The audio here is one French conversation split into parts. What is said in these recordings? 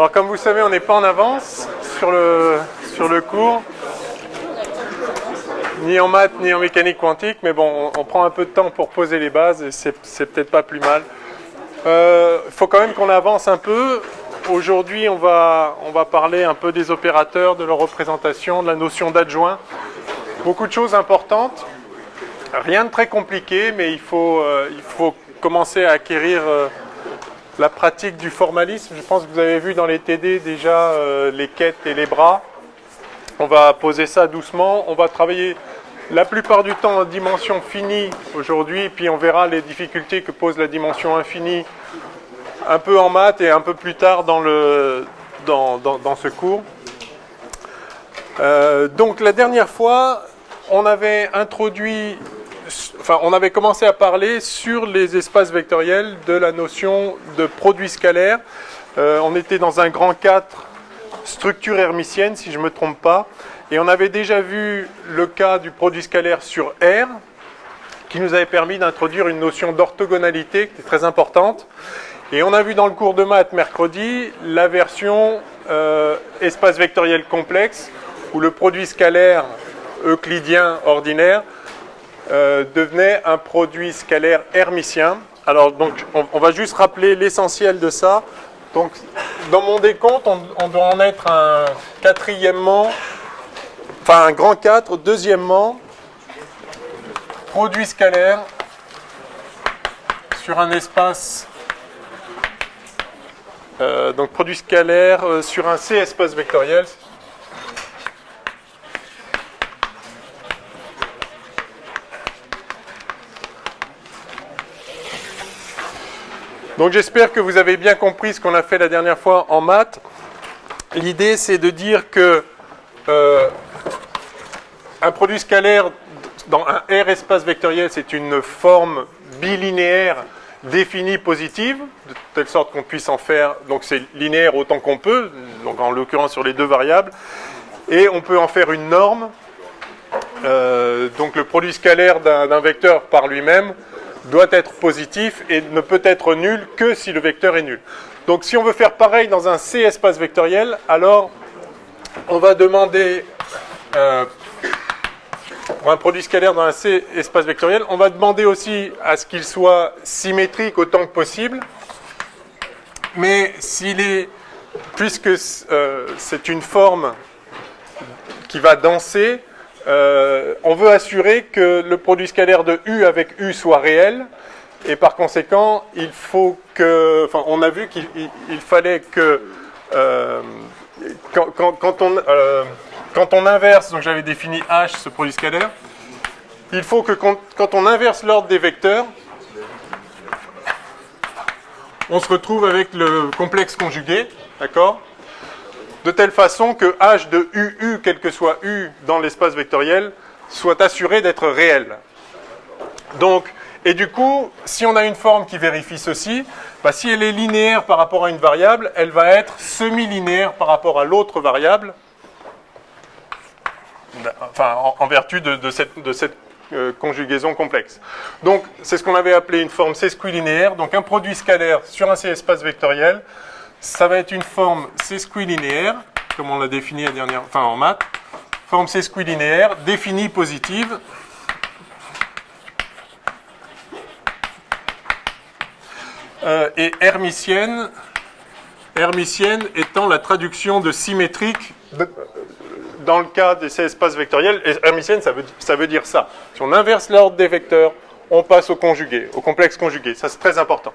Alors comme vous savez, on n'est pas en avance sur le cours, ni en maths ni en mécanique quantique, mais bon, on prend un peu de temps pour poser les bases et c'est peut-être pas plus mal. Il faut quand même qu'on avance un peu. Aujourd'hui, on va parler un peu des opérateurs, de leur représentation, de la notion d'adjoint. Beaucoup de choses importantes. Rien de très compliqué, mais il faut commencer à acquérir la pratique du formalisme. Je pense que vous avez vu dans les TD déjà les quêtes et les bras. On va poser ça doucement. On va travailler la plupart du temps en dimension finie aujourd'hui, puis on verra les difficultés que pose la dimension infinie un peu en maths et un peu plus tard dans ce cours. Donc la dernière fois, on avait commencé à parler sur les espaces vectoriels de la notion de produit scalaire. On était dans un grand 4, structure hermitienne, si je ne me trompe pas. Et on avait déjà vu le cas du produit scalaire sur R, qui nous avait permis d'introduire une notion d'orthogonalité qui est très importante. Et on a vu dans le cours de maths mercredi la version espace vectoriel complexe, où le produit scalaire euclidien ordinaire devenait un produit scalaire hermitien. Alors donc on va juste rappeler l'essentiel de ça. Donc dans mon décompte, on doit en être un un grand 4, deuxièmement, produit scalaire sur un espace, donc produit scalaire sur un C espace vectoriel. Donc j'espère que vous avez bien compris ce qu'on a fait la dernière fois en maths. L'idée, c'est de dire que un produit scalaire dans un R espace vectoriel, c'est une forme bilinéaire définie positive, de telle sorte qu'on puisse en faire, donc c'est linéaire autant qu'on peut, donc en l'occurrence sur les deux variables, et on peut en faire une norme. Donc le produit scalaire d'un vecteur par lui-même doit être positif et ne peut être nul que si le vecteur est nul. Donc si on veut faire pareil dans un C espace vectoriel, alors on va demander pour un produit scalaire dans un C espace vectoriel, on va demander aussi à ce qu'il soit symétrique autant que possible, mais puisque c'est une forme qui va denser, on veut assurer que le produit scalaire de U avec U soit réel, et par conséquent, on a vu qu'il fallait que quand on inverse, donc j'avais défini H, ce produit scalaire, il faut que quand on inverse l'ordre des vecteurs, on se retrouve avec le complexe conjugué, d'accord ? De telle façon que H de UU, quel que soit U dans l'espace vectoriel, soit assuré d'être réel. Donc, et du coup, si on a une forme qui vérifie ceci, si elle est linéaire par rapport à une variable, elle va être semi-linéaire par rapport à l'autre variable, en vertu de cette conjugaison complexe. Donc, c'est ce qu'on avait appelé une forme sesquilinéaire. Donc, un produit scalaire sur un C espace vectoriel, ça va être une forme sesquilinéaire, comme on l'a défini en maths. Forme sesquilinéaire, définie positive. Et hermitienne étant la traduction de symétrique dans le cas des C espaces vectoriels. Et hermitienne, ça veut dire ça. Si on inverse l'ordre des vecteurs, on passe au conjugué, au complexe conjugué. Ça, c'est très important.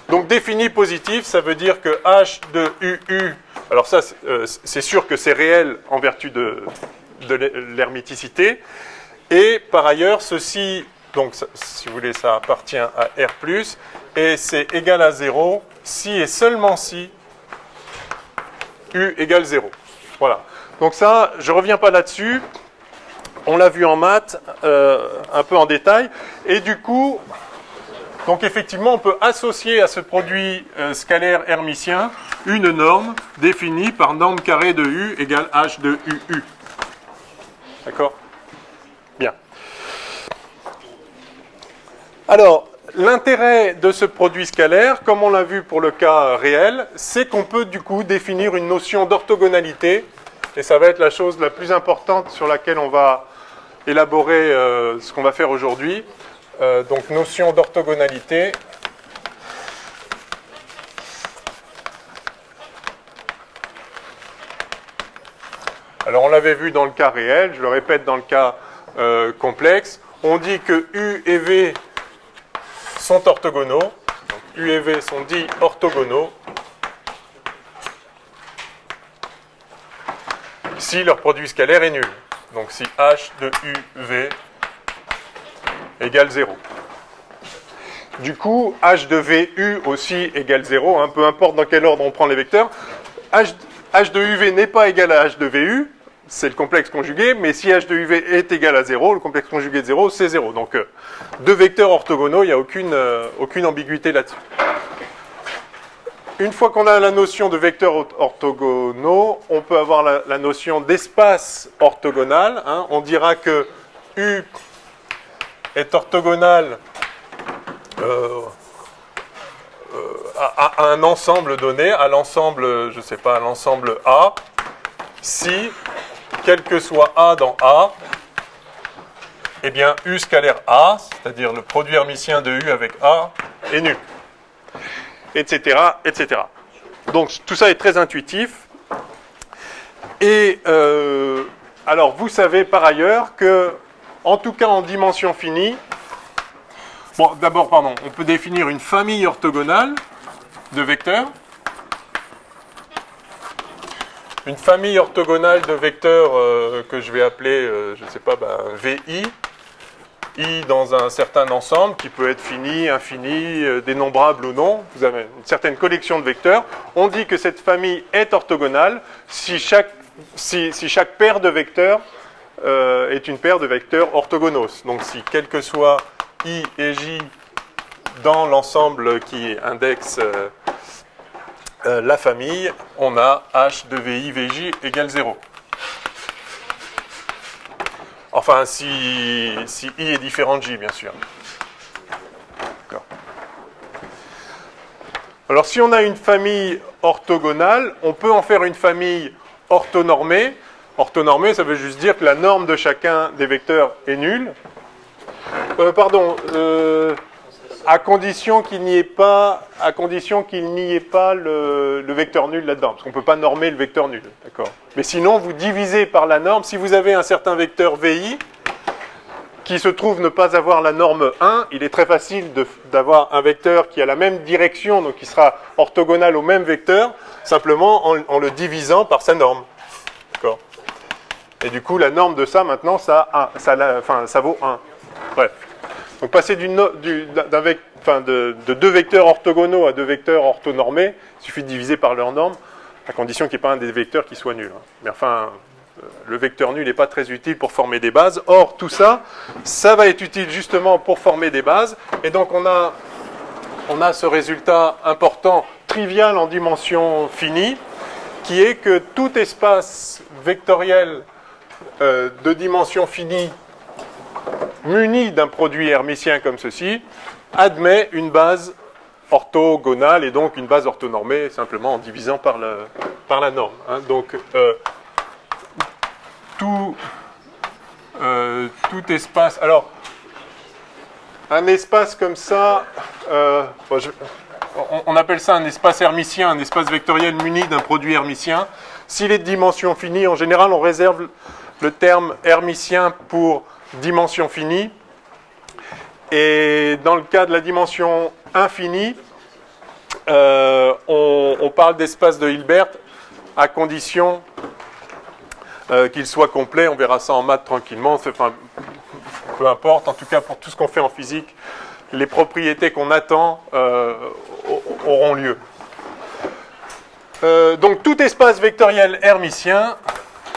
Donc, défini positif, ça veut dire que H de UU, alors ça, c'est sûr que c'est réel en vertu de l'hermiticité. Et par ailleurs, ceci, donc, si vous voulez, ça appartient à R+, et c'est égal à 0 si et seulement si U égale 0. Voilà. Donc ça, je ne reviens pas là-dessus. On l'a vu en maths, un peu en détail. Et du coup, donc effectivement, on peut associer à ce produit scalaire hermitien une norme définie par norme carrée de U égale H de UU. D'accord ? Bien. Alors, l'intérêt de ce produit scalaire, comme on l'a vu pour le cas réel, c'est qu'on peut du coup définir une notion d'orthogonalité, et ça va être la chose la plus importante sur laquelle on va élaborer ce qu'on va faire aujourd'hui. Donc notion d'orthogonalité. Alors on l'avait vu dans le cas réel, je le répète dans le cas complexe. On dit que U et V sont orthogonaux. Donc U et V sont dits orthogonaux si leur produit scalaire est nul. Donc si H de UV égale 0. Du coup, H de VU aussi égale 0, peu importe dans quel ordre on prend les vecteurs. H de UV n'est pas égal à H de VU, c'est le complexe conjugué, mais si H de UV est égal à 0, le complexe conjugué de 0, c'est 0. Donc, deux vecteurs orthogonaux, il n'y a aucune ambiguïté là-dessus. Une fois qu'on a la notion de vecteurs orthogonaux, on peut avoir la notion d'espace orthogonal. On dira que U est orthogonal à un ensemble donné, à l'ensemble, je sais pas, à l'ensemble A, si, quel que soit A dans A, eh bien U scalaire A, c'est-à-dire le produit hermitien de U avec A, est nul. Etc., etc. Donc tout ça est très intuitif. Et alors vous savez par ailleurs que, en tout cas en dimension finie, bon d'abord pardon, on peut définir une famille orthogonale de vecteurs. Une famille orthogonale de vecteurs que je vais appeler, je ne sais pas, VI. I dans un certain ensemble qui peut être fini, infini, dénombrable ou non. Vous avez une certaine collection de vecteurs. On dit que cette famille est orthogonale si chaque paire de vecteurs est une paire de vecteurs orthogonaux. Donc si quel que soit I et J dans l'ensemble qui indexe la famille, on a H de VI, VJ égale 0. Enfin, si I est différent de J, bien sûr. Alors, si on a une famille orthogonale, on peut en faire une famille orthonormée. Orthonormée, ça veut juste dire que la norme de chacun des vecteurs est nulle. À condition qu'il n'y ait pas, le vecteur nul là-dedans, parce qu'on ne peut pas normer le vecteur nul, d'accord. Mais sinon, vous divisez par la norme. Si vous avez un certain vecteur VI qui se trouve ne pas avoir la norme 1, il est très facile d'avoir un vecteur qui a la même direction, donc qui sera orthogonal au même vecteur, simplement en le divisant par sa norme, d'accord. Et du coup, la norme de ça, maintenant, ça vaut 1. Bref. Donc passer de deux vecteurs orthogonaux à deux vecteurs orthonormés, il suffit de diviser par leur norme, à condition qu'il n'y ait pas un des vecteurs qui soit nul. Mais enfin, le vecteur nul n'est pas très utile pour former des bases. Or, tout ça, ça va être utile justement pour former des bases. Et donc on a ce résultat important, trivial en dimension finie, qui est que tout espace vectoriel de dimension finie muni d'un produit hermitien comme ceci, admet une base orthogonale et donc une base orthonormée simplement en divisant par la norme. Donc tout espace. Alors un espace comme ça, on appelle ça un espace hermitien, un espace vectoriel muni d'un produit hermitien. S'il est de dimension finie, en général, on réserve le terme hermitien pour dimension finie. Et dans le cas de la dimension infinie, on parle d'espace de Hilbert à condition qu'il soit complet. On verra ça en maths tranquillement. Enfin, peu importe, en tout cas pour tout ce qu'on fait en physique, les propriétés qu'on attend auront lieu. Donc tout espace vectoriel hermitien,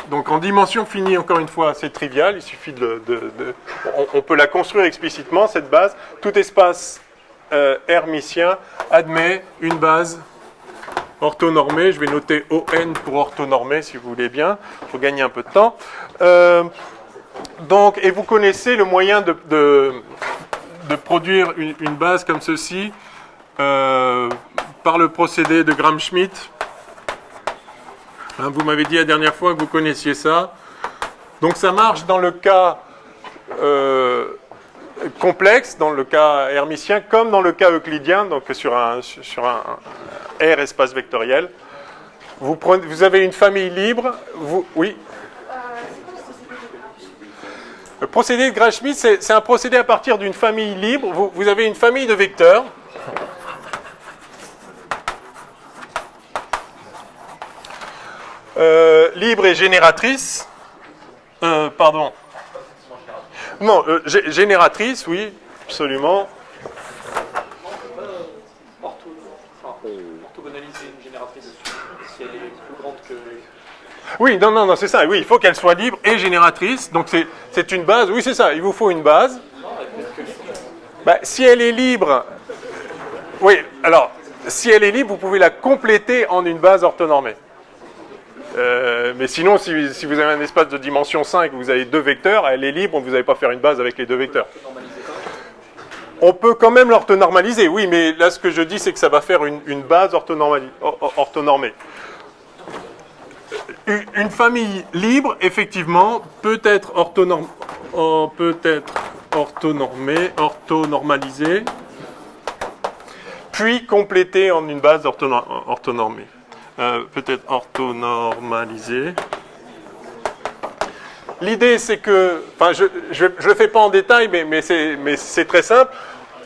donc en dimension finie, encore une fois, c'est trivial, il suffit on peut la construire explicitement, cette base. Tout espace hermitien admet une base orthonormée. Je vais noter ON pour orthonormée, si vous voulez bien, pour gagner un peu de temps. Donc, et vous connaissez le moyen de de produire une base comme ceci par le procédé de Gram-Schmidt. Hein, vous m'avez dit la dernière fois que vous connaissiez ça. Donc ça marche dans le cas complexe, dans le cas hermitien, comme dans le cas euclidien, donc sur un R espace vectoriel. Vous avez une famille libre. Oui. Le procédé de Gram-Schmidt, c'est un procédé à partir d'une famille libre. Vous avez une famille de vecteurs. Libre et génératrice. Pardon. Non, génératrice, oui, absolument. Orthogonaliser une génératrice si elle est plus grande que... Oui, non, c'est ça. Oui, il faut qu'elle soit libre et génératrice. Donc c'est une base. Oui, c'est ça. Il vous faut une base. Bah, si elle est libre, oui. Alors, si elle est libre, vous pouvez la compléter en une base orthonormée. Mais sinon, si vous avez un espace de dimension 5, vous avez deux vecteurs, elle est libre, vous n'allez pas faire une base avec les deux vecteurs. On peut quand même l'orthonormaliser, oui, mais là, ce que je dis, c'est que ça va faire une base orthonormée. Une famille libre, effectivement, peut être orthonormalisée, puis complétée en une base orthonormée. Peut-être orthonormalisée. L'idée, c'est que, enfin, je ne le fais pas en détail, mais c'est très simple.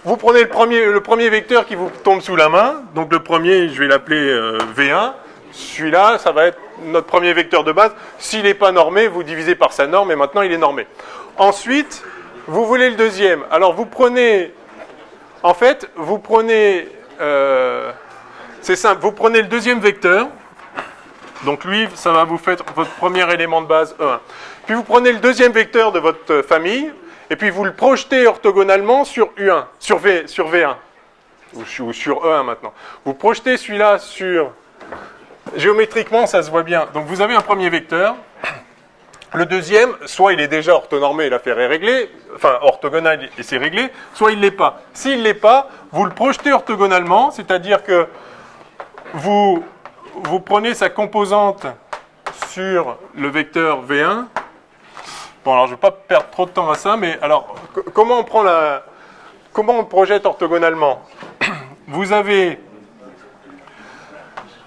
Vous prenez le premier vecteur qui vous tombe sous la main. Donc le premier, je vais l'appeler V1. Celui-là, ça va être notre premier vecteur de base. S'il n'est pas normé, vous divisez par sa norme et maintenant il est normé. Ensuite, vous voulez le deuxième. Alors vous prenez, c'est simple, vous prenez le deuxième vecteur. Donc lui, ça va vous faire votre premier élément de base E1. Puis vous prenez le deuxième vecteur de votre famille et puis vous le projetez orthogonalement sur U1, sur V1 ou sur E1 maintenant. Vous projetez celui-là sur... Géométriquement, ça se voit bien. Donc vous avez un premier vecteur. Le deuxième, soit il est déjà orthonormé et l'affaire est réglée, enfin orthogonal et c'est réglé, soit il ne l'est pas. S'il ne l'est pas, vous le projetez orthogonalement, c'est-à-dire que vous prenez sa composante sur le vecteur V1. Bon, alors je ne vais pas perdre trop de temps à ça, mais alors, comment on projette orthogonalement? Vous avez...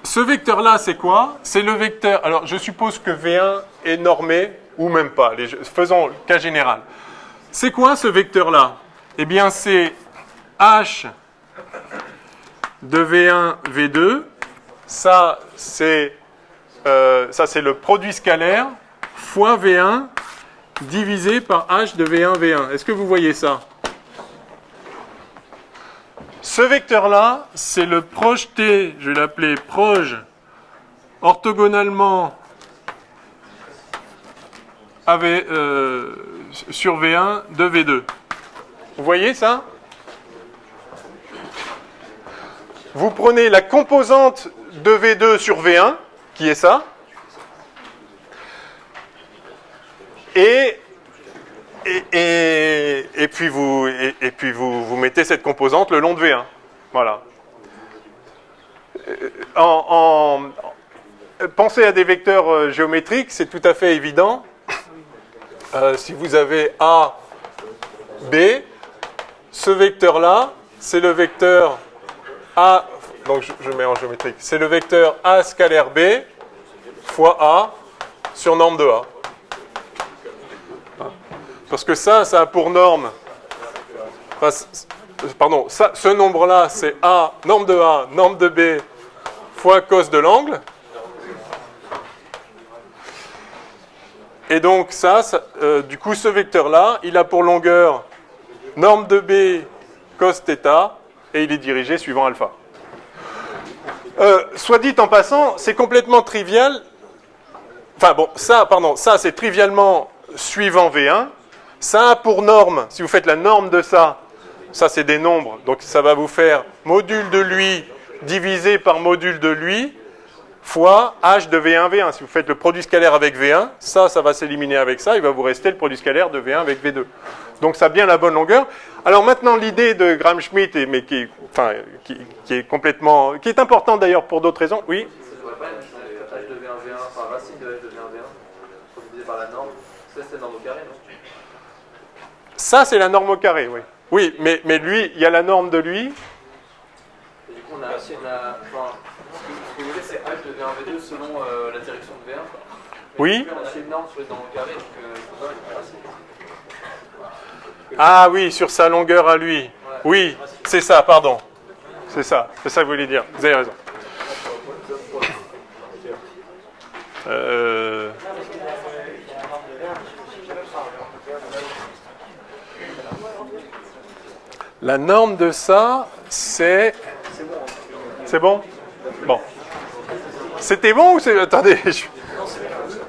Ce vecteur-là, c'est quoi? C'est le vecteur... Alors, je suppose que V1 est normé, ou même pas. Faisons le cas général. C'est quoi ce vecteur-là? Eh bien, c'est H de V1, V2. Ça, c'est le produit scalaire fois V1 divisé par H de V1, V1. Est-ce que vous voyez ça? Ce vecteur-là, c'est le projeté, je vais l'appeler proj, orthogonalement sur V1 de V2. Vous voyez ça? Vous prenez la composante de V2 sur V1, qui est ça, et puis vous mettez cette composante le long de V1. Voilà. Pensez à des vecteurs géométriques, c'est tout à fait évident. Si vous avez A, B, ce vecteur-là, c'est le vecteur A, donc je mets en géométrique, c'est le vecteur A scalaire B fois A sur norme de A. Parce que ça a pour norme, ce nombre-là, c'est A, norme de B, fois cos de l'angle. Et donc du coup, ce vecteur-là, il a pour longueur norme de B, cos θ, et il est dirigé suivant alpha. Soit dit en passant, c'est complètement trivial. Enfin bon, ça c'est trivialement suivant V1. Ça a pour norme, si vous faites la norme de ça c'est des nombres, donc ça va vous faire module de lui divisé par module de lui fois h de V1, V1. Si vous faites le produit scalaire avec V1, ça va s'éliminer avec ça, il va vous rester le produit scalaire de V1 avec V2. Donc ça a bien la bonne longueur. Alors maintenant, l'idée de Gram-Schmidt, mais qui est complètement... qui est importante d'ailleurs pour d'autres raisons. Oui. Ça ne devrait pas être h de V1, V1, enfin racine de h de V1, V1, divisé par la norme. Ça, c'est la norme au carré, non? Ça, c'est la norme au carré, oui. Oui, mais lui, il y a la norme de lui. Et du coup, on a enfin, ce que vous voulez, c'est h de V1, V2 selon la direction de V1. Oui. On a une norme sur les normes au carré, donc Ah oui, sur sa longueur à lui. Oui, c'est ça, pardon. C'est ça que vous voulez dire. Vous avez raison. La norme de ça, c'est... C'est bon? Bon. C'était bon ou c'est... Attendez,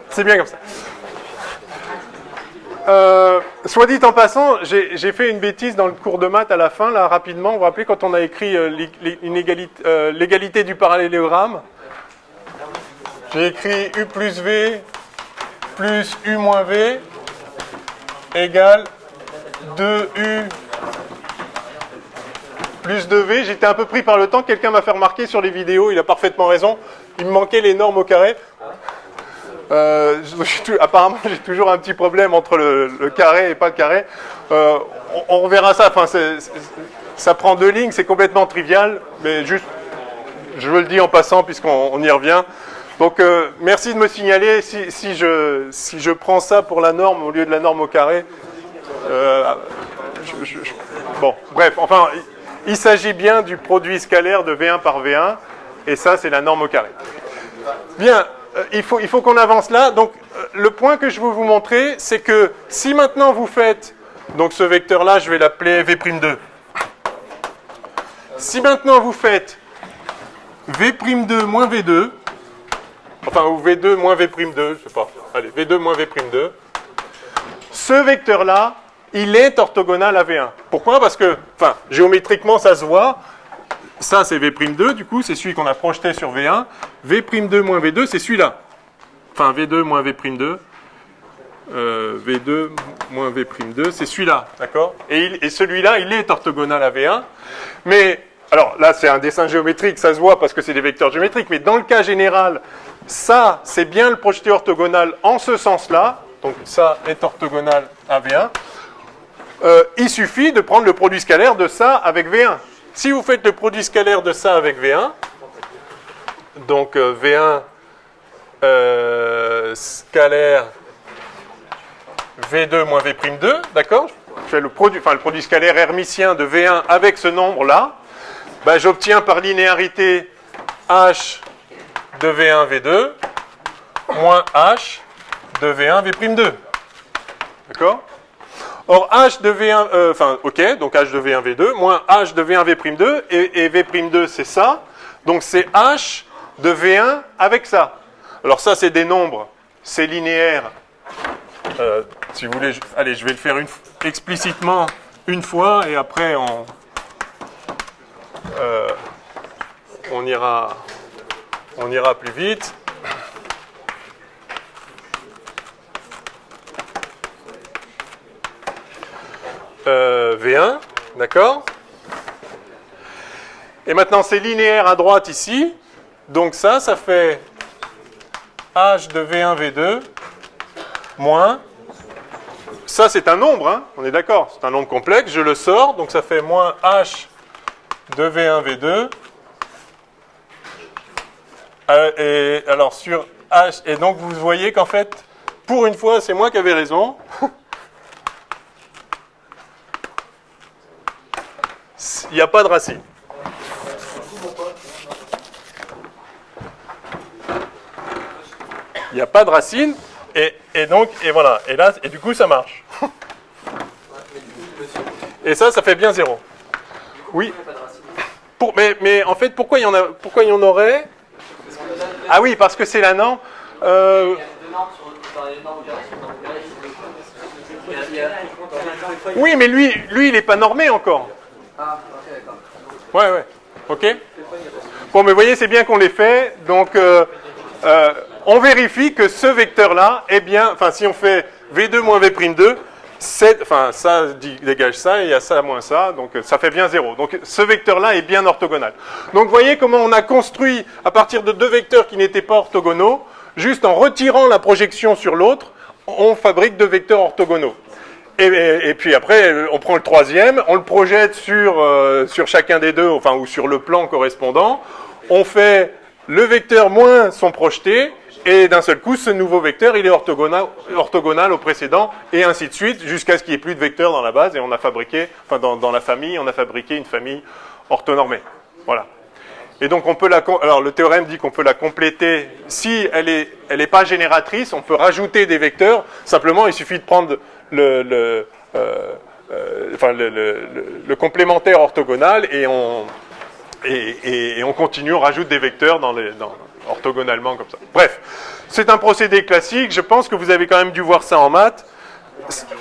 c'est bien comme ça. Soit dit en passant, j'ai fait une bêtise dans le cours de maths à la fin, là, rapidement. Vous vous rappelez quand on a écrit l'égalité du parallélogramme? J'ai écrit U plus V plus U moins V égale 2U plus 2V. J'étais un peu pris par le temps. Quelqu'un m'a fait remarquer sur les vidéos, il a parfaitement raison. Il me manquait les normes au carré. Apparemment, j'ai toujours un petit problème entre le carré et pas le carré. On reverra ça. Enfin, ça prend 2 lignes, c'est complètement trivial, mais juste, je le dis en passant puisqu'on y revient. Donc, merci de me signaler si je prends ça pour la norme au lieu de la norme au carré. Bon, bref, enfin, il s'agit bien du produit scalaire de V1 par V1, et ça, c'est la norme au carré. Bien. Il faut qu'on avance là. Donc, le point que je veux vous montrer, c'est que si maintenant vous faites, donc ce vecteur-là, je vais l'appeler V'2. Si maintenant vous faites V'2 moins V2, enfin, ou V2 moins V'2, je sais pas, allez, V2 moins V'2, ce vecteur-là, il est orthogonal à V1. Pourquoi? Parce que, enfin, géométriquement, ça se voit. Ça, c'est V'2, du coup, c'est celui qu'on a projeté sur V1. V'2 moins V2, c'est celui-là. Enfin, V2 moins V'2. V2 moins V'2, c'est celui-là, d'accord? Et celui-là, il est orthogonal à V1. Mais, alors là, c'est un dessin géométrique, ça se voit parce que c'est des vecteurs géométriques. Mais dans le cas général, ça, c'est bien le projeté orthogonal en ce sens-là. Donc, ça est orthogonal à V1. Il suffit de prendre le produit scalaire de ça avec V1. Si vous faites le produit scalaire de ça avec V1, donc V1 scalaire V2 moins V'2, d'accord? Je fais le produit scalaire hermitien de V1 avec ce nombre-là, ben, j'obtiens par linéarité H de V1 V2 moins H de V1 V'2. D'accord? Or, H de V1, ok, donc H de V1 V2, moins H de V1 V'2, et V'2, c'est ça. Donc, c'est H de V1 avec ça. Alors, ça, c'est des nombres, c'est linéaire. Si vous voulez, allez, je vais le faire explicitement une fois, et après, on ira plus vite. V1, d'accord? Et maintenant, c'est linéaire à droite ici. Donc ça fait H de V1, V2, moins... Ça, c'est un nombre, hein, on est d'accord? C'est un nombre complexe, je le sors, donc ça fait moins H de V1, V2. Et alors, sur H... Et donc, vous voyez qu'en fait, pour une fois, c'est moi qui avais raison. Il n'y a pas de racine. Il n'y a pas de racine, et donc, et voilà, et là, et du coup, ça marche. Et ça fait bien 0. Oui. Mais en fait, pourquoi il y en aurait? Ah oui, parce que c'est la norme. Oui, mais lui, il n'est pas normé encore. Ah, ok, d'accord. Ouais, ok. Bon, mais vous voyez, c'est bien qu'on l'ait fait. Donc, on vérifie que ce vecteur-là est bien, enfin si on fait V2 moins V'2, enfin ça dégage ça et il y a ça moins ça, donc ça fait bien 0. Donc ce vecteur-là est bien orthogonal. Donc vous voyez comment on a construit à partir de deux vecteurs qui n'étaient pas orthogonaux, juste en retirant la projection sur l'autre, on fabrique deux vecteurs orthogonaux. Et puis après, on prend le troisième, on le projette sur chacun des deux, enfin ou sur le plan correspondant, on fait le vecteur moins son projeté, et d'un seul coup, ce nouveau vecteur, il est orthogonal au précédent, et ainsi de suite, jusqu'à ce qu'il n'y ait plus de vecteurs dans la base, et on a fabriqué, enfin dans la famille, on a fabriqué une famille orthonormée. Voilà. Et donc on peut alors le théorème dit qu'on peut la compléter, si elle est pas génératrice, on peut rajouter des vecteurs, simplement il suffit de prendre le complémentaire orthogonal, et on continue, on rajoute des vecteurs orthogonalement comme ça. Bref, c'est un procédé classique, je pense que vous avez quand même dû voir ça en maths.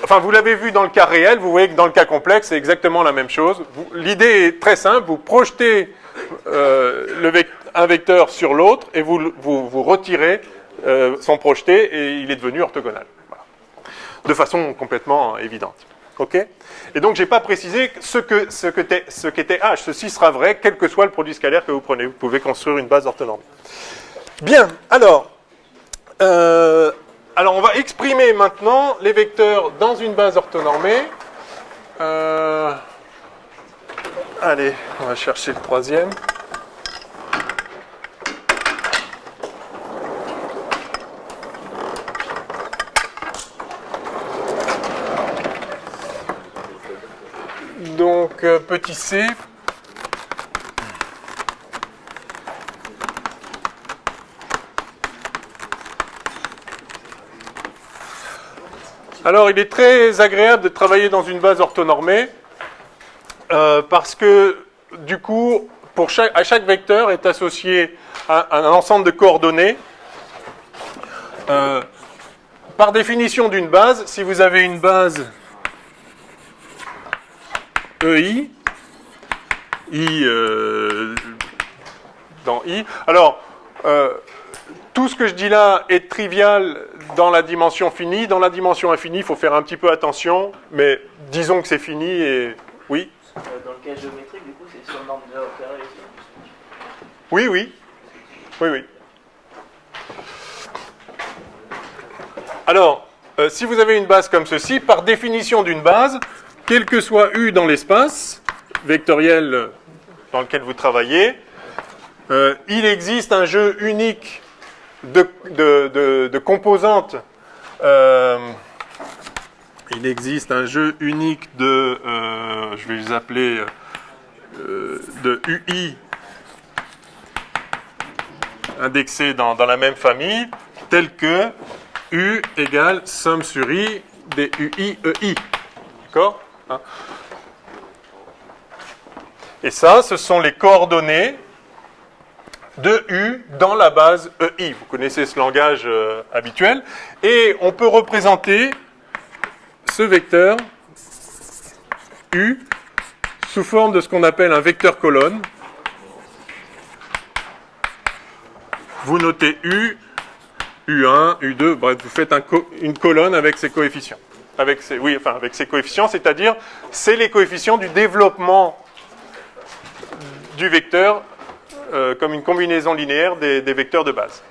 Enfin, vous l'avez vu dans le cas réel, vous voyez que dans le cas complexe, c'est exactement la même chose. L'idée est très simple, vous projetez un vecteur sur l'autre et vous retirez son projeté et il est devenu orthogonal. Voilà. De façon complètement évidente. OK ? Et donc, je n'ai pas précisé ce qu'était H. Ceci sera vrai, quel que soit le produit scalaire que vous prenez. Vous pouvez construire une base orthonormée. Bien, alors, on va exprimer maintenant les vecteurs dans une base orthonormée. Allez, on va chercher le troisième. Donc, petit c. Alors, il est très agréable de travailler dans une base orthonormée parce que, du coup, à chaque vecteur est associé un ensemble de coordonnées. Par définition d'une base, si vous avez une base EI, dans I, alors, tout ce que je dis là est trivial dans la dimension finie. Dans la dimension infinie, il faut faire un petit peu attention, mais disons que c'est fini et... Oui. Dans le cas géométrique, du coup, c'est sur norme déjà opérée ici. Oui, oui. Oui, oui. Alors, si vous avez une base comme ceci, par définition d'une base, quel que soit U dans l'espace vectoriel dans lequel vous travaillez, il existe un jeu unique de composantes. Il existe un jeu unique je vais les appeler de UI indexés dans la même famille, tel que U égale somme sur I des UI EI. D'accord ? Hein ? Et ça, ce sont les coordonnées de U dans la base EI. Vous connaissez ce langage habituel. Et on peut représenter ce vecteur U sous forme de ce qu'on appelle un vecteur colonne. Vous notez U, U1, U2, bref, vous faites une colonne avec ses coefficients. Avec ses coefficients, c'est-à-dire, c'est les coefficients du développement du vecteur comme une combinaison linéaire des vecteurs de base.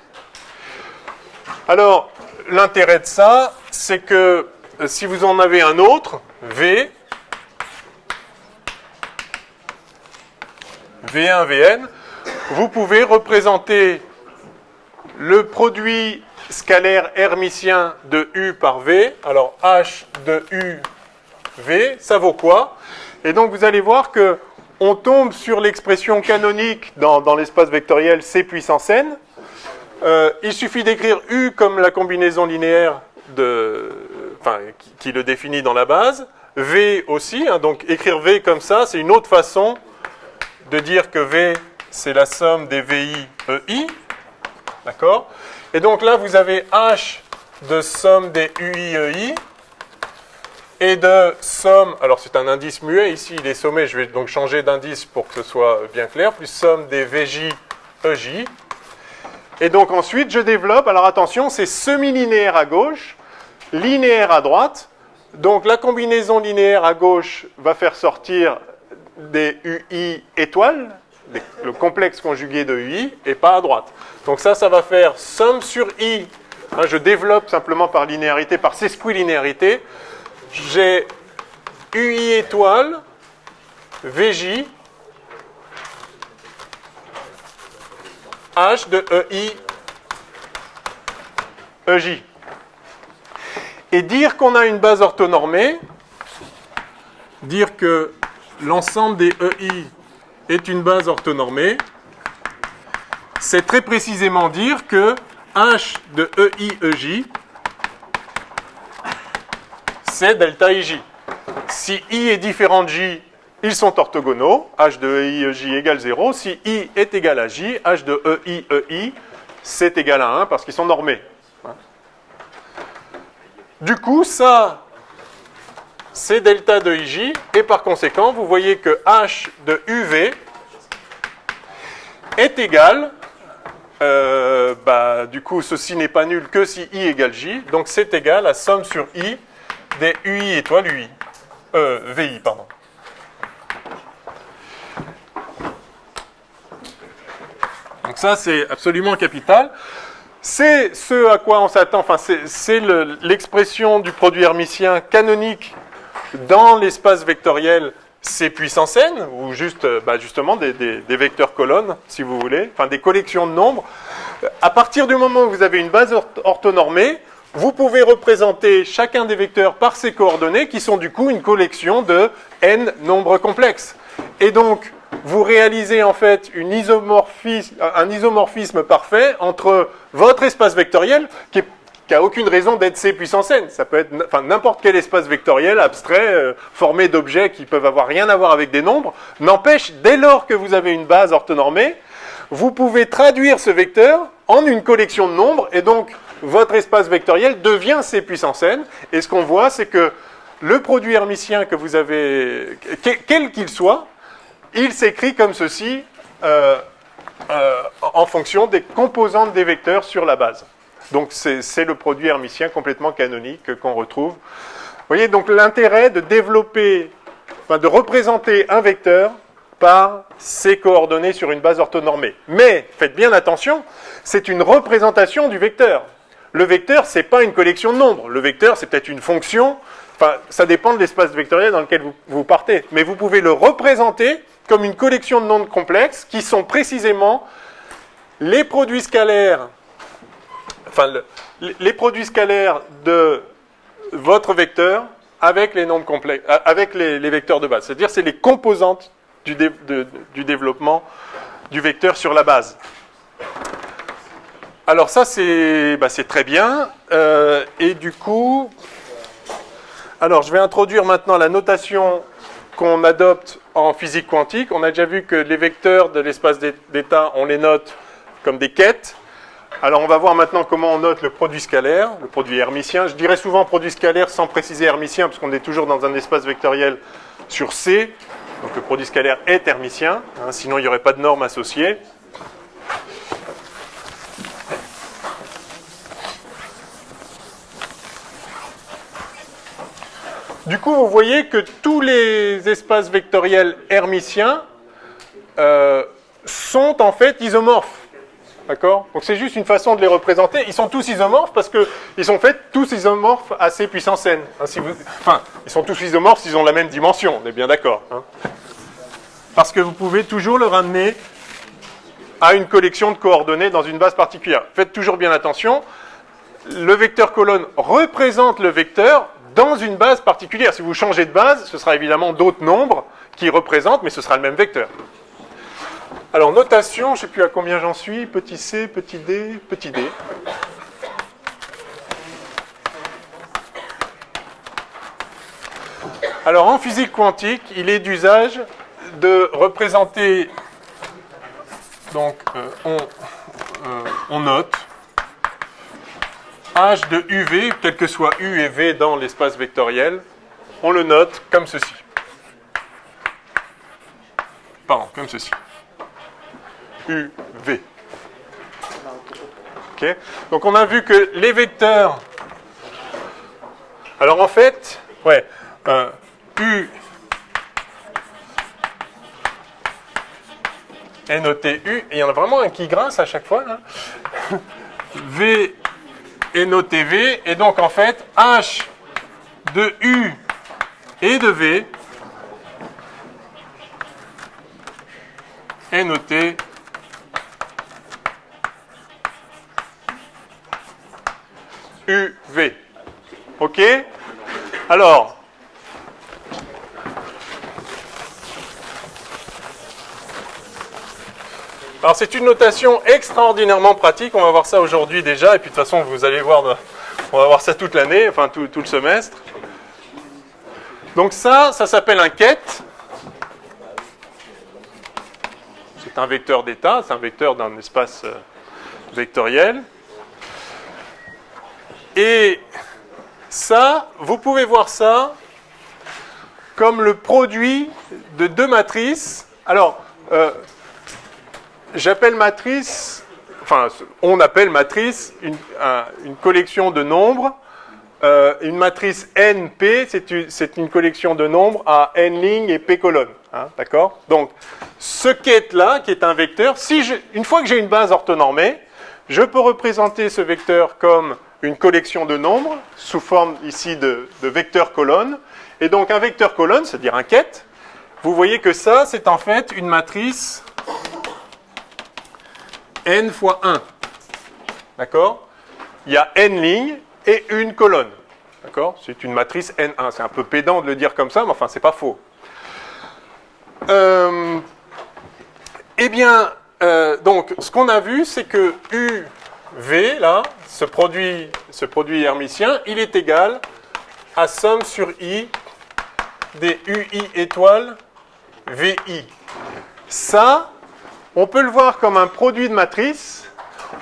Alors, l'intérêt de ça, c'est que si vous en avez un autre, V, V1, Vn, vous pouvez représenter le produit scalaire hermitien de U par V. Alors, H de U, V, ça vaut quoi? Et donc, vous allez voir que on tombe sur l'expression canonique dans l'espace vectoriel C puissance n. Il suffit d'écrire U comme la combinaison linéaire qui le définit dans la base. V aussi, hein, donc écrire V comme ça, c'est une autre façon de dire que V, c'est la somme des VI EI. D'accord? Et donc là, vous avez H de somme des UI EI et de somme, alors c'est un indice muet, ici il est sommé, je vais donc changer d'indice pour que ce soit bien clair, plus somme des VJ EJ. Et donc ensuite, je développe, alors attention, c'est semi-linéaire à gauche, linéaire à droite. Donc la combinaison linéaire à gauche va faire sortir des UI étoiles, le complexe conjugué de UI, et pas à droite. Donc ça va faire somme sur I. Hein, je développe simplement par linéarité, par sesquilinéarité. J'ai UI étoile, VJ, H de EI, EJ. Et dire qu'on a une base orthonormée, dire que l'ensemble des EI est une base orthonormée, c'est très précisément dire que H de EI, EJ, c'est delta IJ. Si I est différent de J, ils sont orthogonaux, H de EI, EJ égale 0. Si I est égal à J, H de EI, EI, c'est égal à 1 parce qu'ils sont normés. Du coup, ça, c'est delta de IJ, et par conséquent, vous voyez que H de UV est égal, du coup, ceci n'est pas nul que si I égale J, donc c'est égal à somme sur I des UI étoiles UI. VI, pardon. Donc ça, c'est absolument capital. C'est ce à quoi on s'attend, enfin, c'est l'expression du produit hermitien canonique dans l'espace vectoriel C puissance n, ou juste, justement des vecteurs colonnes, si vous voulez, enfin des collections de nombres. À partir du moment où vous avez une base orthonormée, vous pouvez représenter chacun des vecteurs par ses coordonnées, qui sont du coup une collection de n nombres complexes. Et donc, vous réalisez en fait un isomorphisme parfait entre votre espace vectoriel, qui n'a aucune raison d'être C puissance n. Ça peut être n'importe quel espace vectoriel abstrait, formé d'objets qui peuvent avoir rien à voir avec des nombres. N'empêche, dès lors que vous avez une base orthonormée, vous pouvez traduire ce vecteur en une collection de nombres, et donc votre espace vectoriel devient C puissance n. Et ce qu'on voit, c'est que le produit hermitien que vous avez, quel qu'il soit, il s'écrit comme ceci en fonction des composantes des vecteurs sur la base. Donc c'est le produit hermitien complètement canonique qu'on retrouve. Vous voyez donc l'intérêt de développer, de représenter un vecteur par ses coordonnées sur une base orthonormée. Mais faites bien attention, c'est une représentation du vecteur. Le vecteur, ce n'est pas une collection de nombres. Le vecteur, c'est peut-être une fonction. Enfin, ça dépend de l'espace vectoriel dans lequel vous partez. Mais vous pouvez le représenter comme une collection de nombres complexes qui sont précisément les produits scalaires, les produits scalaires de votre vecteur avec les nombres complexes, avec les vecteurs de base. C'est-à-dire, c'est les composantes du développement du vecteur sur la base. Alors ça, c'est très bien. Et du coup, alors je vais introduire maintenant la notation qu'on adopte en physique quantique. On a déjà vu que les vecteurs de l'espace d'état, on les note comme des quêtes. Alors on va voir maintenant comment on note le produit scalaire, le produit hermitien. Je dirais souvent produit scalaire sans préciser hermitien, parce qu'on est toujours dans un espace vectoriel sur C. Donc le produit scalaire est hermitien, sinon il n'y aurait pas de norme associée. Du coup, vous voyez que tous les espaces vectoriels hermitiens sont en fait isomorphes. D'accord ? Donc c'est juste une façon de les représenter. Ils sont tous isomorphes parce qu'ils sont faits tous isomorphes à C puissance n. Ils sont tous isomorphes s'ils ont la même dimension, on est bien d'accord. Parce que vous pouvez toujours le ramener à une collection de coordonnées dans une base particulière. Faites toujours bien attention. Le vecteur colonne représente le vecteur dans une base particulière. Si vous changez de base, ce sera évidemment d'autres nombres qui représentent, mais ce sera le même vecteur. Alors, notation, je ne sais plus à combien j'en suis, petit c, petit d, petit d. Alors, en physique quantique, il est d'usage de représenter, donc, on note H de UV, quel que soit U et V dans l'espace vectoriel, on le note comme ceci. Pardon, comme ceci. UV. Okay. Donc on a vu que les vecteurs... Alors en fait, ouais, U est noté U, et il y en a vraiment un qui grince à chaque fois, là. V est noté V, et donc en fait, H de U et de V est noté UV. OK? Alors, c'est une notation extraordinairement pratique. On va voir ça aujourd'hui déjà. Et puis de toute façon, vous allez voir, on va voir ça toute l'année, enfin tout le semestre. Donc ça s'appelle un ket. C'est un vecteur d'état. C'est un vecteur d'un espace vectoriel. Et ça, vous pouvez voir ça comme le produit de deux matrices. Alors, j'appelle matrice, enfin, on appelle matrice une collection de nombres. Une matrice NP, c'est une collection de nombres à n lignes et p colonnes. Hein, d'accord? Donc, ce ket-là, qui est un vecteur, une fois que j'ai une base orthonormée, je peux représenter ce vecteur comme une collection de nombres, sous forme ici de vecteur colonne. Et donc, un vecteur colonne, c'est-à-dire un ket, vous voyez que ça, c'est en fait une matrice n fois 1. D'accord? Il y a n lignes et une colonne. D'accord? C'est une matrice n1. C'est un peu pédant de le dire comme ça, mais enfin, c'est pas faux. Eh bien, donc, ce qu'on a vu, c'est que UV, là, ce produit hermitien, il est égal à somme sur I des UI étoiles VI. Ça, on peut le voir comme un produit de matrice.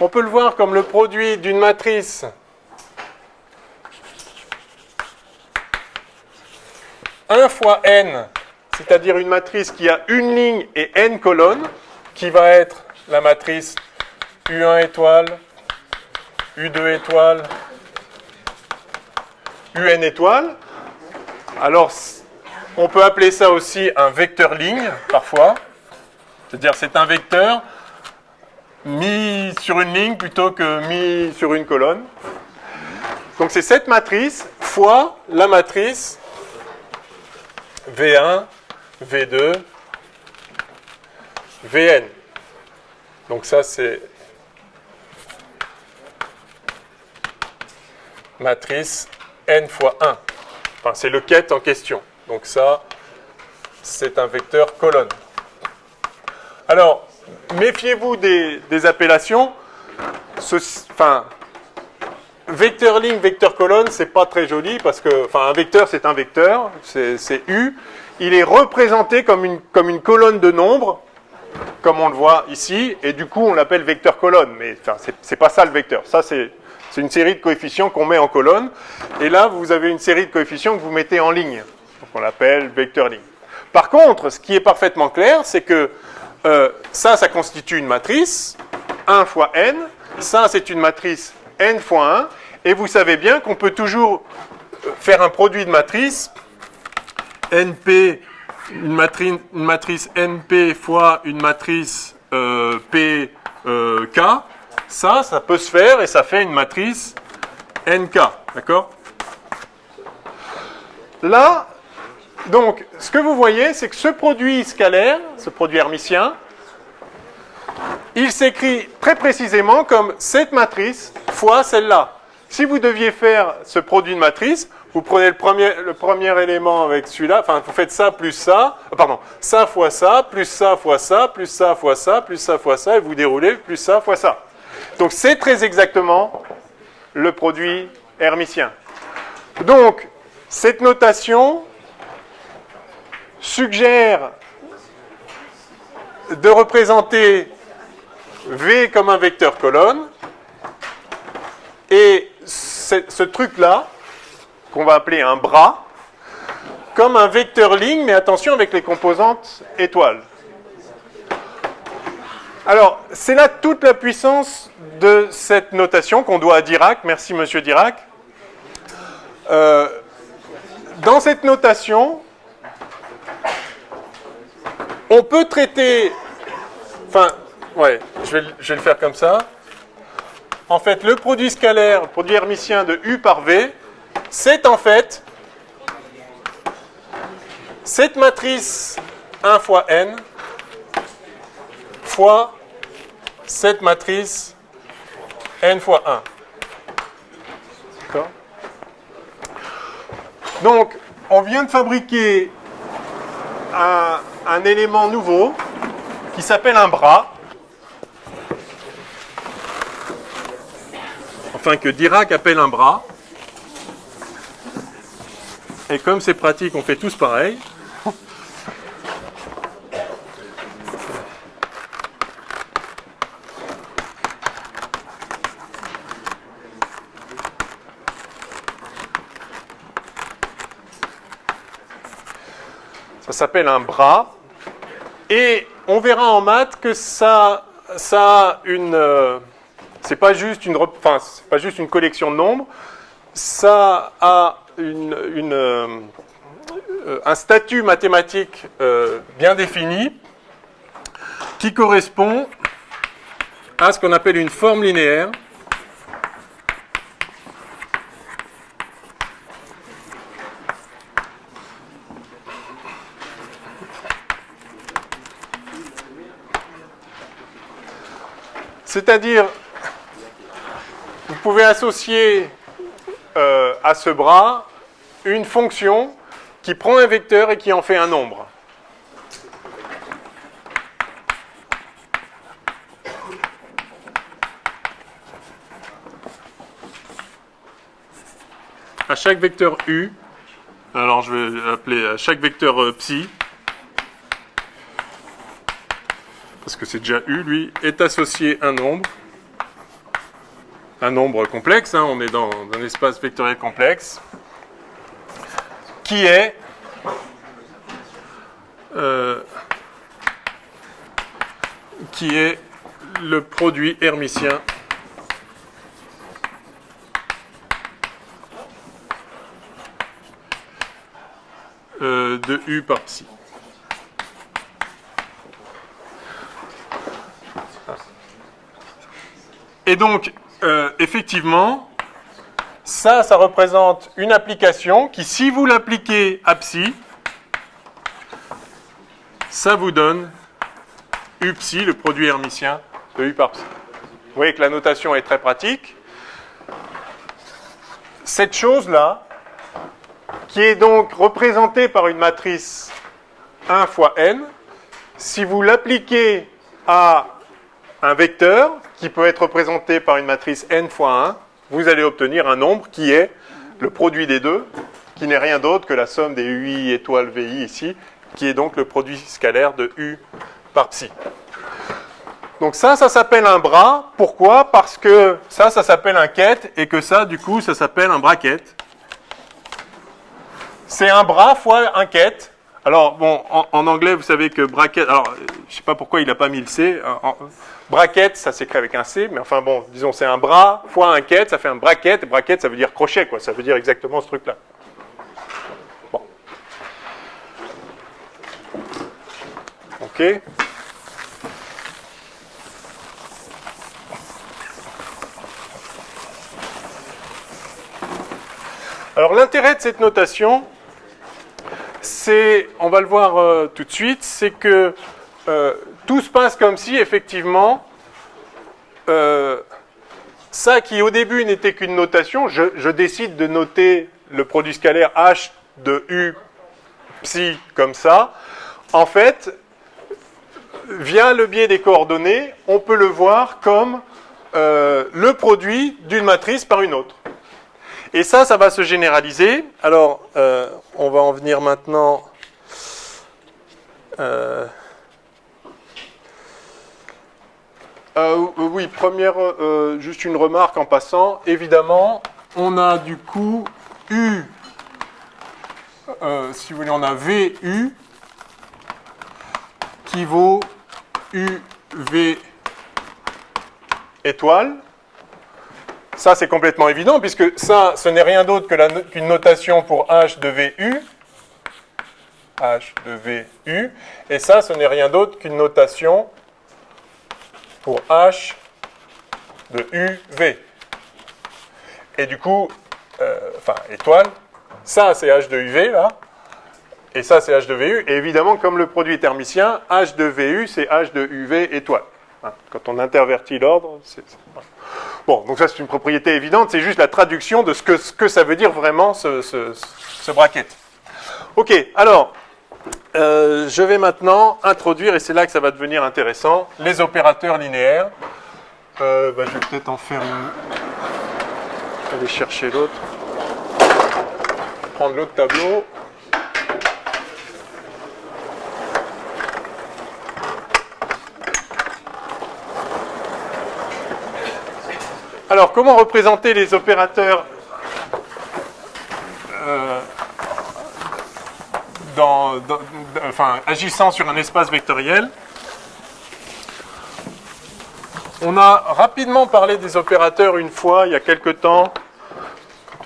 On peut le voir comme le produit d'une matrice un fois n, c'est-à-dire une matrice qui a une ligne et n colonnes, qui va être la matrice U1 étoile, U2 étoile, UN étoile. Alors, on peut appeler ça aussi un vecteur ligne, parfois. C'est-à-dire c'est un vecteur mis sur une ligne plutôt que mis sur une colonne. Donc c'est cette matrice fois la matrice V1, V2, Vn. Donc ça c'est matrice n fois 1. Enfin c'est le ket en question. Donc ça c'est un vecteur colonne. Alors, méfiez-vous des appellations. Vecteur ligne, vecteur colonne, c'est pas très joli parce que, un vecteur, c'est un vecteur, c'est U. Il est représenté comme une colonne de nombres, comme on le voit ici, et du coup, on l'appelle vecteur colonne. Mais c'est pas ça le vecteur. Ça, c'est une série de coefficients qu'on met en colonne. Et là, vous avez une série de coefficients que vous mettez en ligne. Donc, on l'appelle vecteur ligne. Par contre, ce qui est parfaitement clair, c'est que ça constitue une matrice, 1 fois n. Ça, c'est une matrice n fois 1. Et vous savez bien qu'on peut toujours faire un produit de matrice, np, une matrice np fois une matrice p k. Ça peut se faire et ça fait une matrice nk. D'accord? Là, donc, ce que vous voyez, c'est que ce produit scalaire, ce produit hermitien, il s'écrit très précisément comme cette matrice fois celle-là. Si vous deviez faire ce produit de matrice, vous prenez le premier élément avec celui-là, vous faites ça plus ça, ça fois ça, plus ça fois ça, plus ça fois ça, plus ça fois ça, et vous déroulez plus ça fois ça. Donc, c'est très exactement le produit hermitien. Donc, cette notation suggère de représenter V comme un vecteur colonne et ce truc-là, qu'on va appeler un bras, comme un vecteur ligne, mais attention avec les composantes étoiles. Alors, c'est là toute la puissance de cette notation qu'on doit à Dirac. Merci, monsieur Dirac. Dans cette notation, on peut traiter... Enfin, ouais, je vais le faire comme ça. En fait, le produit scalaire, le produit hermitien de U par V, c'est en fait cette matrice 1 fois N fois cette matrice N fois 1. D'accord ? Donc, on vient de fabriquer un élément nouveau qui s'appelle un bras. Enfin, que Dirac appelle un bras. Et comme c'est pratique, on fait tous pareil. Ça s'appelle un bras. Et on verra en maths que ça a une... c'est pas juste une collection de nombres. Ça a un statut mathématique bien défini qui correspond à ce qu'on appelle une forme linéaire. C'est-à-dire, vous pouvez associer à ce bras une fonction qui prend un vecteur et qui en fait un nombre. À chaque vecteur U, alors je vais appeler à chaque vecteur psi, parce que c'est déjà U, lui, est associé un nombre complexe, hein, on est dans un espace vectoriel complexe, qui est le produit hermitien de U par psi. Et donc, effectivement, ça représente une application qui, si vous l'appliquez à psi, ça vous donne U psi, le produit hermitien de U par psi. Vous voyez que la notation est très pratique. Cette chose-là, qui est donc représentée par une matrice 1 fois n, si vous l'appliquez à un vecteur qui peut être représenté par une matrice n fois 1, vous allez obtenir un nombre qui est le produit des deux, qui n'est rien d'autre que la somme des UI étoiles VI ici, qui est donc le produit scalaire de U par psi. Donc ça s'appelle un bras. Pourquoi ? Parce que ça s'appelle un ket, et que ça, du coup, ça s'appelle un bracket. C'est un bras fois un ket. Alors, bon, en anglais, vous savez que bracket... Alors, je ne sais pas pourquoi il n'a pas mis le C. Bracket, ça s'écrit avec un C, mais enfin bon, disons, c'est un bras fois un ket, ça fait un bracket. Et bracket, ça veut dire crochet, quoi. Ça veut dire exactement ce truc-là. Bon. OK. Alors, l'intérêt de cette notation, c'est, on va le voir tout de suite, c'est que tout se passe comme si, effectivement, ça qui au début n'était qu'une notation, je décide de noter le produit scalaire H de U psi comme ça. En fait, via le biais des coordonnées, on peut le voir comme le produit d'une matrice par une autre. Et ça va se généraliser. Alors, on va en venir maintenant... oui, juste une remarque en passant. Évidemment, on a du coup U, si vous voulez, on a VU qui vaut UV étoile. Ça, c'est complètement évident, puisque ça, ce n'est rien d'autre qu'une notation pour h de VU. H de VU. Et ça, ce n'est rien d'autre qu'une notation pour h de UV. Et du coup, étoile, ça, c'est h de UV, là. Et ça, c'est h de VU. Et évidemment, comme le produit est hermitien, h de VU, c'est h de UV étoile. Quand on intervertit l'ordre, c'est... Bon, donc ça, c'est une propriété évidente. C'est juste la traduction de ce que ça veut dire vraiment, ce bracket. OK, alors, je vais maintenant introduire, et c'est là que ça va devenir intéressant, les opérateurs linéaires. Je vais peut-être en faire une... Aller chercher l'autre. Prendre l'autre tableau. Alors, comment représenter les opérateurs agissant sur un espace vectoriel? On a rapidement parlé des opérateurs une fois, il y a quelque temps.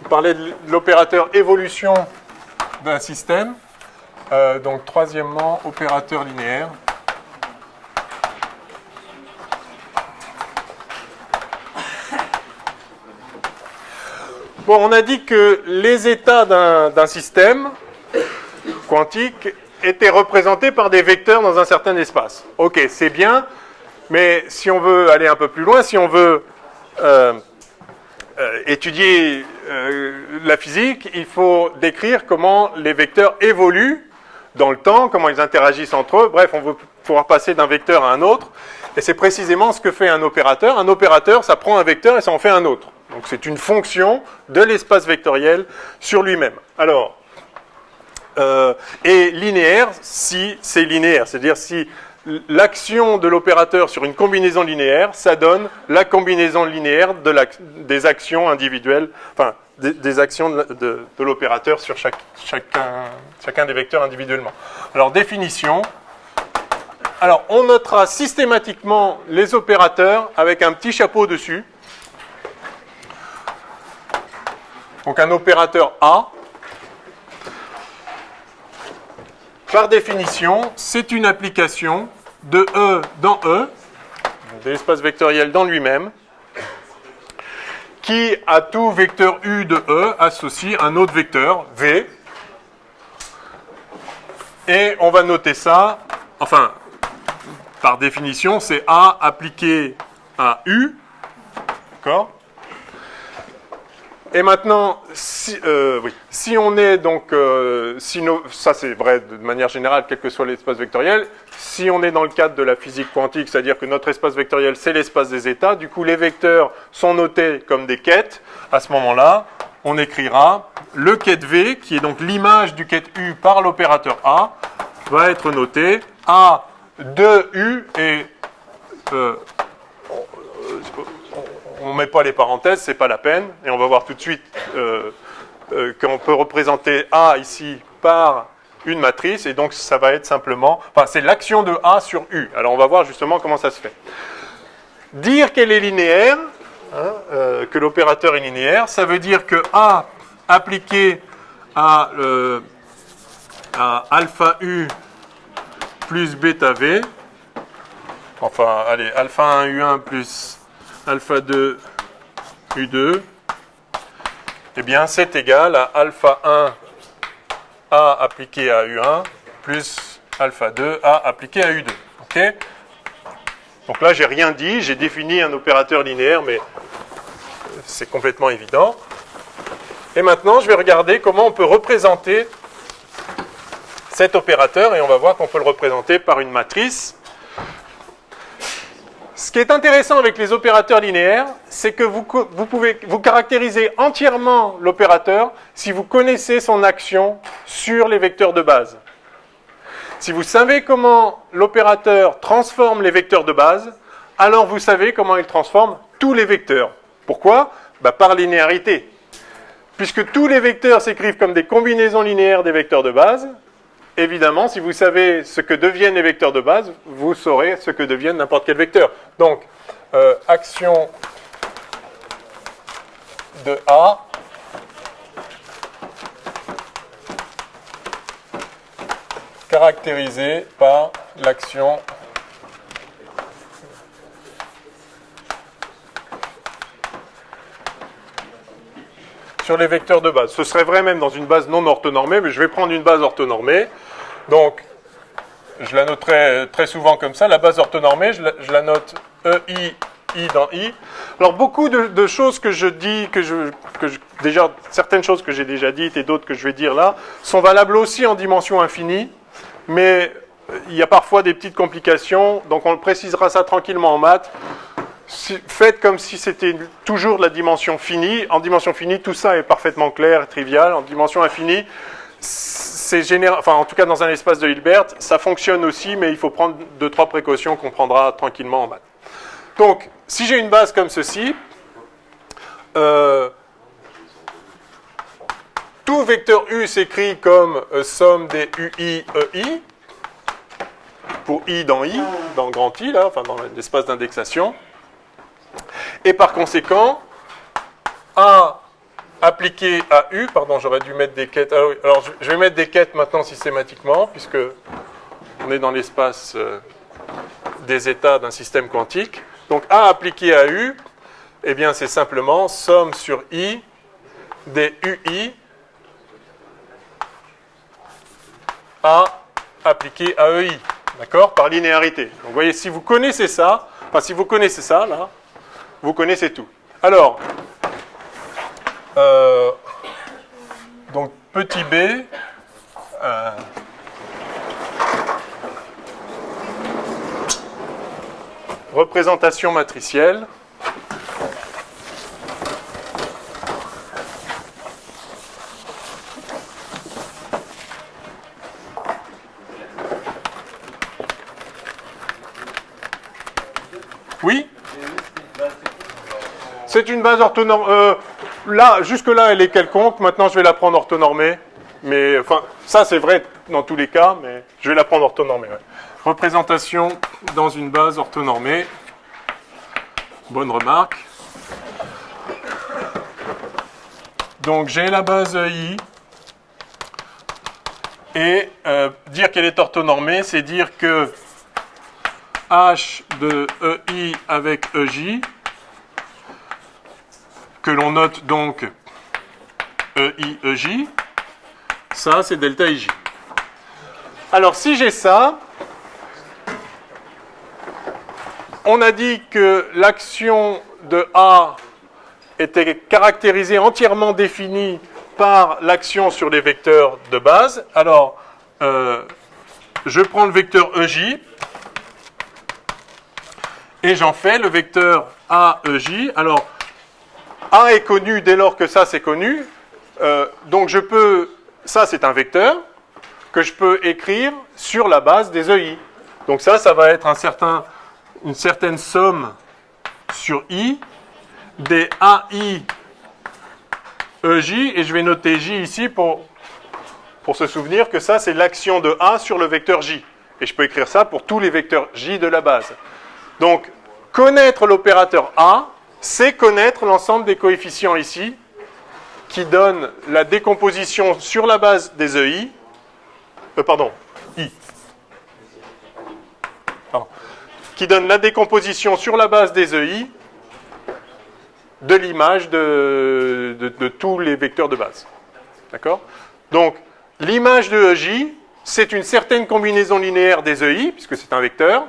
On parlait de l'opérateur évolution d'un système. Donc, troisièmement, opérateur linéaire. Bon, on a dit que les états d'un système quantique étaient représentés par des vecteurs dans un certain espace. Ok, c'est bien, mais si on veut aller un peu plus loin, si on veut étudier la physique, il faut décrire comment les vecteurs évoluent dans le temps, comment ils interagissent entre eux. Bref, on veut pouvoir passer d'un vecteur à un autre. Et c'est précisément ce que fait un opérateur. Un opérateur, ça prend un vecteur et ça en fait un autre. Donc c'est une fonction de l'espace vectoriel sur lui-même. Alors, et linéaire, si c'est linéaire, c'est-à-dire si l'action de l'opérateur sur une combinaison linéaire, ça donne la combinaison linéaire des actions individuelles, enfin des actions de l'opérateur sur chacun des vecteurs individuellement. Alors définition. Alors on notera systématiquement les opérateurs avec un petit chapeau dessus. Donc un opérateur A, par définition, c'est une application de E dans E, de l'espace vectoriel dans lui-même, qui, à tout vecteur U de E, associe un autre vecteur, V. Et on va noter ça, enfin, par définition, c'est A appliqué à U, d'accord ? Et maintenant, si on est donc, ça c'est vrai de manière générale, quel que soit l'espace vectoriel, si on est dans le cadre de la physique quantique, c'est-à-dire que notre espace vectoriel c'est l'espace des états, du coup les vecteurs sont notés comme des quêtes, à ce moment-là, on écrira le quête V, qui est donc l'image du quête U par l'opérateur A, va être noté A de U et... on ne met pas les parenthèses, c'est pas la peine, et on va voir tout de suite qu'on peut représenter A ici par une matrice, et donc ça va être simplement, enfin c'est l'action de A sur U. Alors on va voir justement comment ça se fait. Dire qu'elle est linéaire, que l'opérateur est linéaire, ça veut dire que A appliqué à alpha U plus bêta V, enfin allez, alpha 1 U1 plus alpha 2 U2, eh bien c'est égal à alpha 1 A appliqué à U1 plus alpha 2 A appliqué à U2. Okay, donc là, j'ai rien dit, j'ai défini un opérateur linéaire, mais c'est complètement évident. Et maintenant, je vais regarder comment on peut représenter cet opérateur, et on va voir qu'on peut le représenter par une matrice. Ce qui est intéressant avec les opérateurs linéaires, c'est que vous pouvez caractériser entièrement l'opérateur si vous connaissez son action sur les vecteurs de base. Si vous savez comment l'opérateur transforme les vecteurs de base, alors vous savez comment il transforme tous les vecteurs. Pourquoi ? Par linéarité. Puisque tous les vecteurs s'écrivent comme des combinaisons linéaires des vecteurs de base, évidemment, si vous savez ce que deviennent les vecteurs de base, vous saurez ce que deviennent n'importe quel vecteur. Donc, action de A caractérisée par l'action sur les vecteurs de base. Ce serait vrai même dans une base non orthonormée, mais je vais prendre une base orthonormée. Donc, je la noterai très souvent comme ça. La base orthonormée, je la note EI, I dans I. Alors, beaucoup de choses que je dis, déjà, certaines choses que j'ai déjà dites et d'autres que je vais dire là, sont valables aussi en dimension infinie, mais il y a parfois des petites complications, donc on précisera ça tranquillement en maths. Faites comme si c'était toujours de la dimension finie. En dimension finie, tout ça est parfaitement clair et trivial. En dimension infinie, c'est général, enfin en tout cas dans un espace de Hilbert, ça fonctionne aussi, mais il faut prendre 2-3 précautions qu'on prendra tranquillement en maths. Donc, si j'ai une base comme ceci, tout vecteur U s'écrit comme somme des UI, EI, pour I dans I, dans le grand I, là, enfin dans l'espace d'indexation. Et par conséquent, A appliqué à U, pardon, j'aurais dû mettre des quêtes. Alors, je vais mettre des quêtes maintenant systématiquement, puisque on est dans l'espace des états d'un système quantique. Donc, A appliqué à U, eh bien, c'est simplement somme sur I des UI A appliqué à EI, d'accord, par linéarité. Donc, vous voyez, si vous connaissez ça, là, vous connaissez tout. Alors, donc petit b, représentation matricielle. Oui ? C'est une base orthonormée. Là, jusque-là, elle est quelconque. Maintenant, je vais la prendre orthonormée. Mais, enfin, ça, c'est vrai dans tous les cas, mais je vais la prendre orthonormée. Ouais. Représentation dans une base orthonormée. Bonne remarque. Donc, j'ai la base I. Et dire qu'elle est orthonormée, c'est dire que H de EI avec EJ, que l'on note donc EI, EJ, ça c'est delta IJ. Alors si j'ai ça, on a dit que l'action de A était caractérisée, entièrement définie par l'action sur les vecteurs de base. Alors, je prends le vecteur EJ et j'en fais le vecteur AEJ. Alors, A est connu dès lors que ça c'est connu. Donc je peux, ça c'est un vecteur que je peux écrire sur la base des EI. Donc ça va être une certaine somme sur I des AI EJ, et je vais noter J ici pour se souvenir que ça c'est l'action de A sur le vecteur J. Et je peux écrire ça pour tous les vecteurs J de la base. Donc, connaître l'opérateur A, c'est connaître l'ensemble des coefficients ici, qui donnent la décomposition sur la base des EI, I. Pardon. Qui donne la décomposition sur la base des EI de l'image de tous les vecteurs de base. D'accord ? Donc, l'image de EJ, c'est une certaine combinaison linéaire des EI, puisque c'est un vecteur.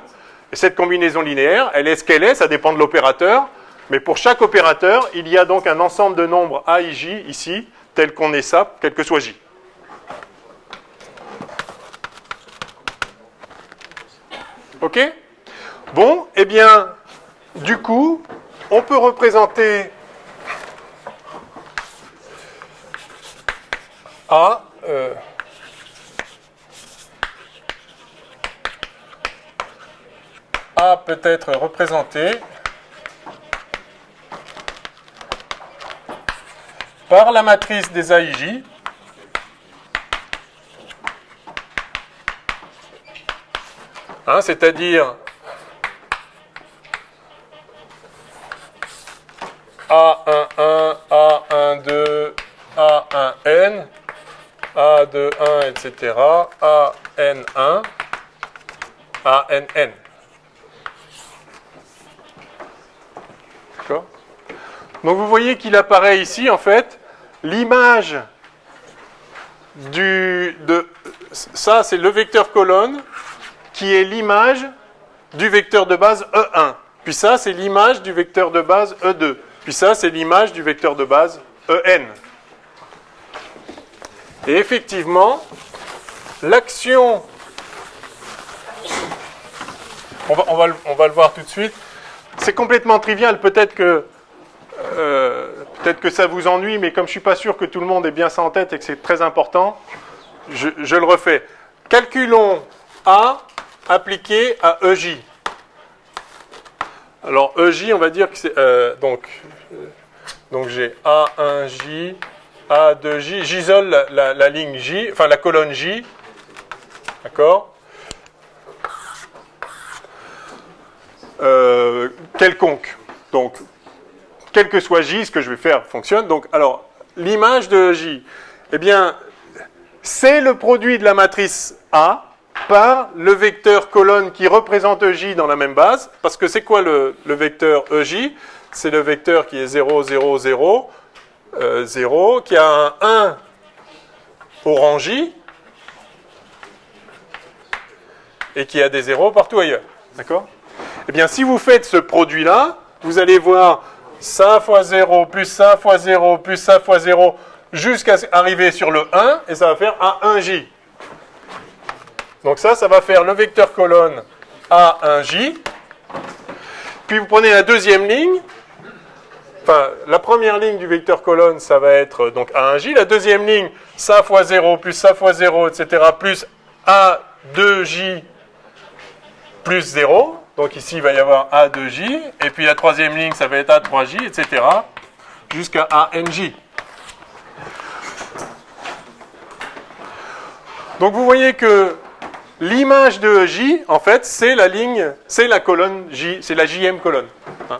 Et cette combinaison linéaire, elle est ce qu'elle est, ça dépend de l'opérateur. Mais pour chaque opérateur, il y a donc un ensemble de nombres AIJ ici, tel qu'on est ça, quel que soit J. OK ? Bon, eh bien, du coup, on peut représenter A peut être représenté par la matrice des AIJ c'est-à-dire A11, A12, A1n, A21, etc., AN1, ANN. D'accord ? Donc vous voyez qu'il apparaît ici, en fait, l'image ça, c'est le vecteur colonne qui est l'image du vecteur de base E1. Puis ça, c'est l'image du vecteur de base E2. Puis ça, c'est l'image du vecteur de base EN. Et effectivement, l'action... On va le voir tout de suite. C'est complètement trivial. Peut-être que ça vous ennuie, mais comme je ne suis pas sûr que tout le monde ait bien ça en tête et que c'est très important, je le refais. Calculons A appliqué à EJ. Alors EJ, on va dire que c'est... donc j'ai A1J, A2J. J'isole la ligne J, enfin la colonne J. D'accord ? Quelconque. Donc, quel que soit J, ce que je vais faire fonctionne. Donc, alors, l'image de J, eh bien, c'est le produit de la matrice A par le vecteur colonne qui représente EJ dans la même base. Parce que c'est quoi le vecteur EJ ? C'est le vecteur qui est 0, 0, 0, 0, qui a un 1 au rang J et qui a des 0 partout ailleurs. D'accord ? Eh bien, si vous faites ce produit-là, vous allez voir ça fois 0, plus ça fois 0, plus ça fois 0, jusqu'à arriver sur le 1, et ça va faire A1J. Donc ça va faire le vecteur colonne A1J. Puis vous prenez la deuxième ligne, enfin, la première ligne du vecteur colonne, ça va être donc A1J. La deuxième ligne, ça fois 0, plus ça fois 0, etc., plus A2J plus 0. Donc ici, il va y avoir A2J, et puis la troisième ligne, ça va être A3J, etc., jusqu'à ANJ. Donc vous voyez que l'image de J, en fait, c'est la ligne, c'est la colonne J, c'est la JM colonne. Hein?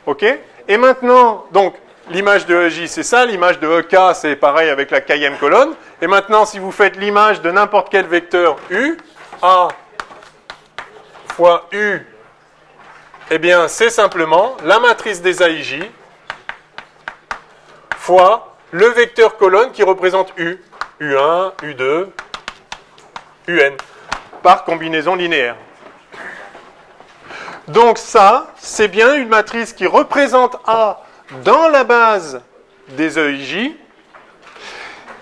OK ? Et maintenant, donc, l'image de EJ, c'est ça. L'image de EK, c'est pareil avec la Km colonne. Et maintenant, si vous faites l'image de n'importe quel vecteur U, A fois U, eh bien, c'est simplement la matrice des AIJ fois le vecteur colonne qui représente U. U1, U2, UN, par combinaison linéaire. Donc ça, c'est bien une matrice qui représente A dans la base des EIJ,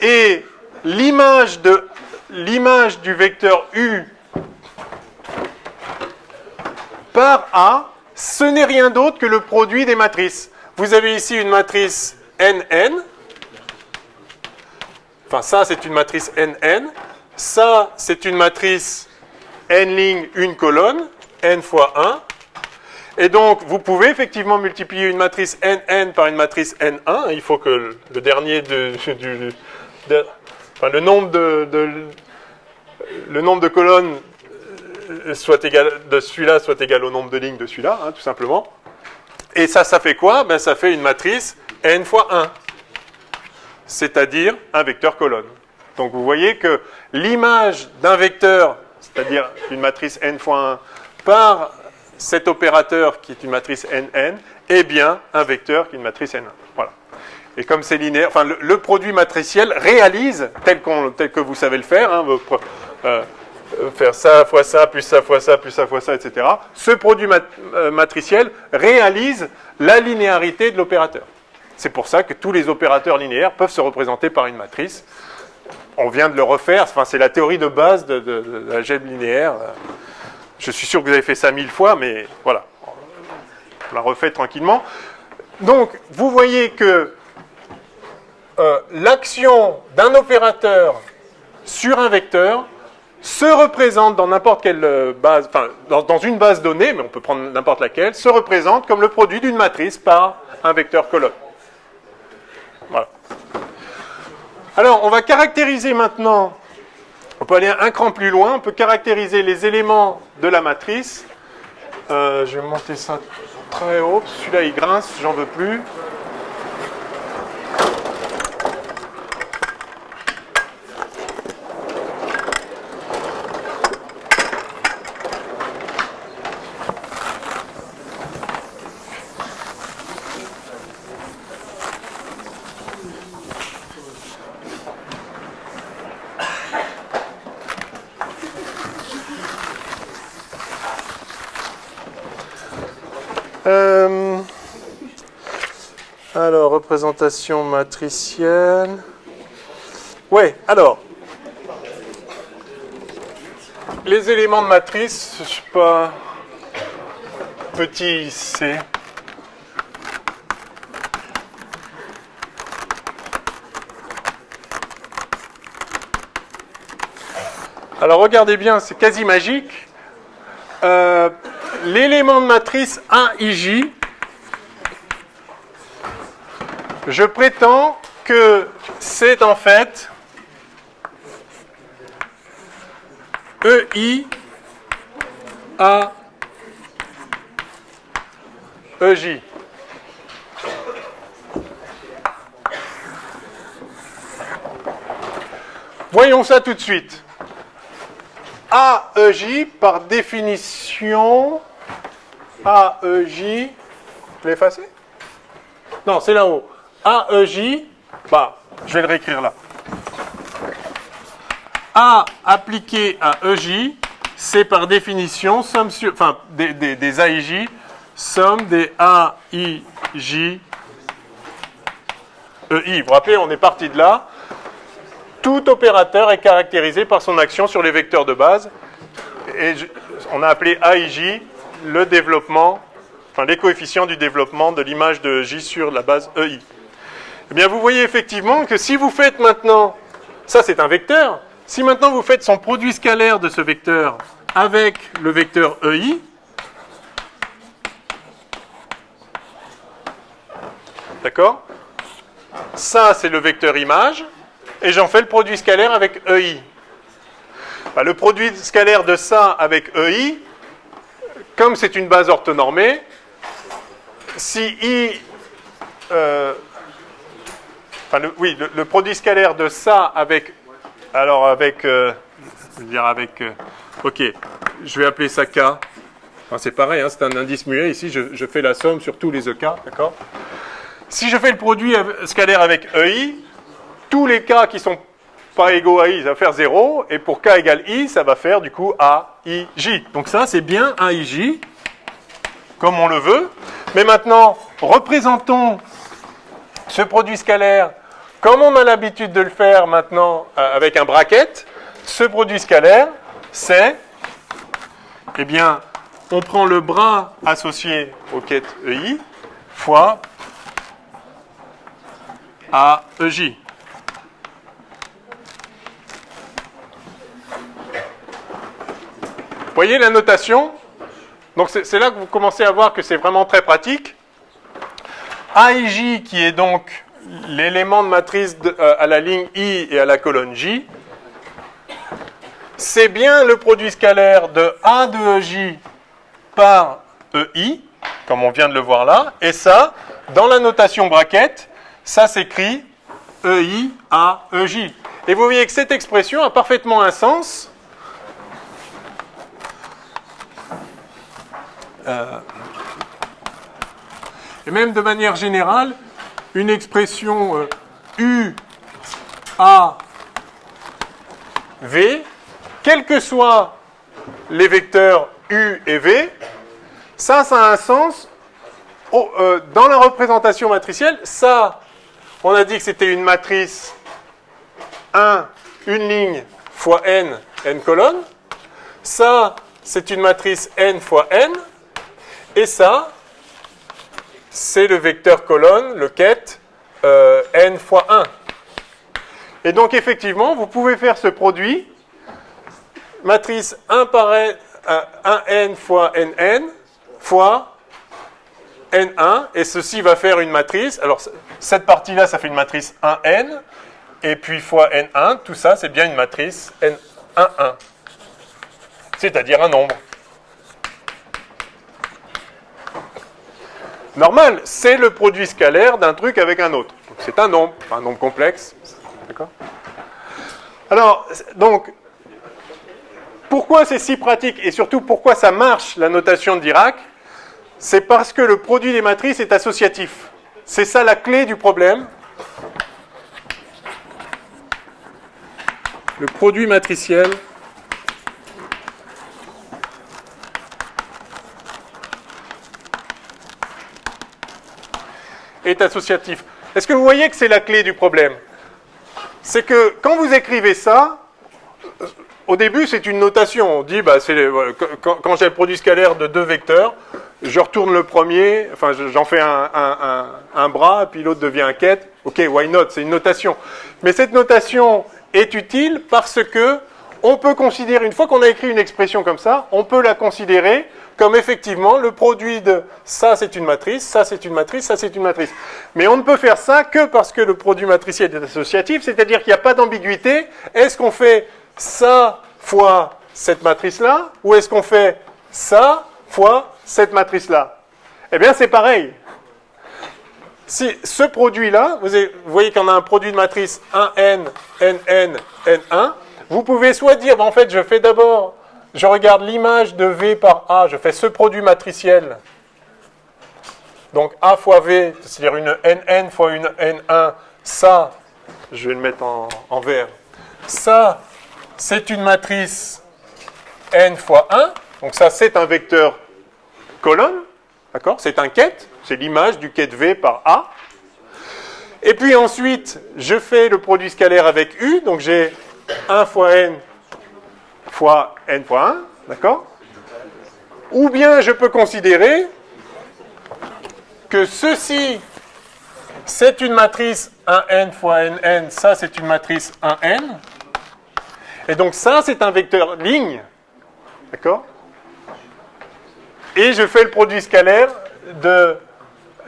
et l'image du vecteur U par A, ce n'est rien d'autre que le produit des matrices. Vous avez ici une matrice NN, enfin ça c'est une matrice NN, ça c'est une matrice N ligne, une colonne, N fois 1. Et donc, vous pouvez effectivement multiplier une matrice NN par une matrice N1. Il faut que le dernier le nombre de colonnes soit égal, de celui-là soit égal au nombre de lignes de celui-là, hein, tout simplement. Et ça fait quoi ? Ben, ça fait une matrice N fois 1, c'est-à-dire un vecteur colonne. Donc, vous voyez que l'image d'un vecteur, c'est-à-dire une matrice N fois 1, par cet opérateur qui est une matrice NN est bien un vecteur qui est une matrice N1. Voilà. Et comme c'est linéaire, enfin le produit matriciel réalise, tel que vous savez le faire, hein, faire ça fois ça, plus ça fois ça, plus ça fois ça, etc. Ce produit matriciel réalise la linéarité de l'opérateur. C'est pour ça que tous les opérateurs linéaires peuvent se représenter par une matrice. On vient de le refaire, enfin, c'est la théorie de base de l'algèbre linéaire. Je suis sûr que vous avez fait ça 1000 fois, mais voilà, on la refait tranquillement. Donc, vous voyez que l'action d'un opérateur sur un vecteur se représente dans n'importe quelle base, enfin, dans une base donnée, mais on peut prendre n'importe laquelle, se représente comme le produit d'une matrice par un vecteur colonne. Voilà. Alors, on va caractériser maintenant. On peut aller un cran plus loin, on peut caractériser les éléments de la matrice Je vais monter ça très haut. Celui-là, il grince, j'en veux plus. Alors, représentation matricielle. Ouais, alors. Les éléments de matrice, je sais pas. Petit c. Alors, regardez bien, c'est quasi magique. L'élément de matrice AIJ, je prétends que c'est en fait EI à EJ. Voyons ça tout de suite. AEJ, par définition, AEJ, je l'ai effacé? Non, c'est là-haut. AEJ, je vais le réécrire là. A appliqué à EJ, c'est par définition somme sur, des AIJ, somme des AIJ EI. Vous vous rappelez, on est parti de là. Tout opérateur est caractérisé par son action sur les vecteurs de base. Et on a appelé AIJ le développement, les coefficients du développement de l'image de J sur la base EI. Eh bien, vous voyez effectivement que si vous faites maintenant, ça c'est un vecteur, si maintenant vous faites son produit scalaire de ce vecteur avec le vecteur EI, d'accord? Ça c'est le vecteur image, et j'en fais le produit scalaire avec EI. Le produit scalaire de ça avec EI, comme c'est une base orthonormée, si I... le produit scalaire de ça avec... Alors avec... ok, je vais appeler ça K. C'est pareil, c'est un indice muet. Ici, je fais la somme sur tous les EK, d'accord? Si je fais le produit scalaire avec EI, tous les K qui sont pas égaux à I, ça va faire 0. Et pour K égale I, ça va faire du coup AIJ. Donc ça, c'est bien AIJ, comme on le veut. Mais maintenant, représentons ce produit scalaire comme on a l'habitude de le faire maintenant avec un bracket. Ce produit scalaire, c'est, on prend le bras associé au ket EI fois AEJ. Vous voyez la notation? Donc c'est là que vous commencez à voir que c'est vraiment très pratique. AIJ qui est donc l'élément de matrice à la ligne I et à la colonne J, c'est bien le produit scalaire de A de EJ par EI, comme on vient de le voir là, et ça, dans la notation bracket, ça s'écrit EI à EJ. Et vous voyez que cette expression a parfaitement un sens. Et même de manière générale, une expression U, A, V, quels que soient les vecteurs U et V, ça a un sens dans la représentation matricielle. Ça, on a dit que c'était une matrice 1, une ligne fois n, n colonnes. Ça, c'est une matrice n fois n. Et ça, c'est le vecteur colonne, le ket, n fois 1. Et donc, effectivement, vous pouvez faire ce produit, matrice 1 par n, 1n fois nn, fois n1, et ceci va faire une matrice. Alors, cette partie-là, ça fait une matrice 1n, et puis fois n1, tout ça, c'est bien une matrice n11, c'est-à-dire un nombre. normal, c'est le produit scalaire d'un truc avec un autre. C'est un nombre complexe. D'accord ? Alors, donc, pourquoi c'est si pratique et surtout pourquoi ça marche, la notation de Dirac ? C'est parce que le produit des matrices est associatif. C'est ça la clé du problème. Le produit matriciel est associatif. Est-ce que vous voyez que c'est la clé du problème ? C'est que quand vous écrivez ça, au début c'est une notation. On dit, quand j'ai le produit scalaire de deux vecteurs, je retourne le premier, enfin j'en fais un bras, puis l'autre devient un quête. Ok, why not ? C'est une notation. Mais cette notation est utile parce que on peut considérer, une fois qu'on a écrit une expression comme ça, on peut la considérer comme effectivement le produit de ça c'est une matrice, ça c'est une matrice, ça c'est une matrice. Mais on ne peut faire ça que parce que le produit matriciel est associatif, c'est-à-dire qu'il n'y a pas d'ambiguïté. Est-ce qu'on fait ça fois cette matrice-là, ou est-ce qu'on fait ça fois cette matrice-là ? Eh bien c'est pareil. Si ce produit-là, vous voyez qu'on a un produit de matrice 1n, nn, n1, vous pouvez soit dire, en fait, je regarde l'image de V par A, je fais ce produit matriciel, donc A fois V, c'est-à-dire une nn fois une n1, ça, je vais le mettre en vert, ça, c'est une matrice n fois 1, donc ça, c'est un vecteur colonne, d'accord ? C'est un ket, c'est l'image du ket V par A. Et puis ensuite, je fais le produit scalaire avec U, donc j'ai 1 fois n fois 1, d'accord ? Ou bien je peux considérer que ceci, c'est une matrice 1n fois nn, ça c'est une matrice 1n, et donc ça c'est un vecteur ligne, d'accord ? Et je fais le produit scalaire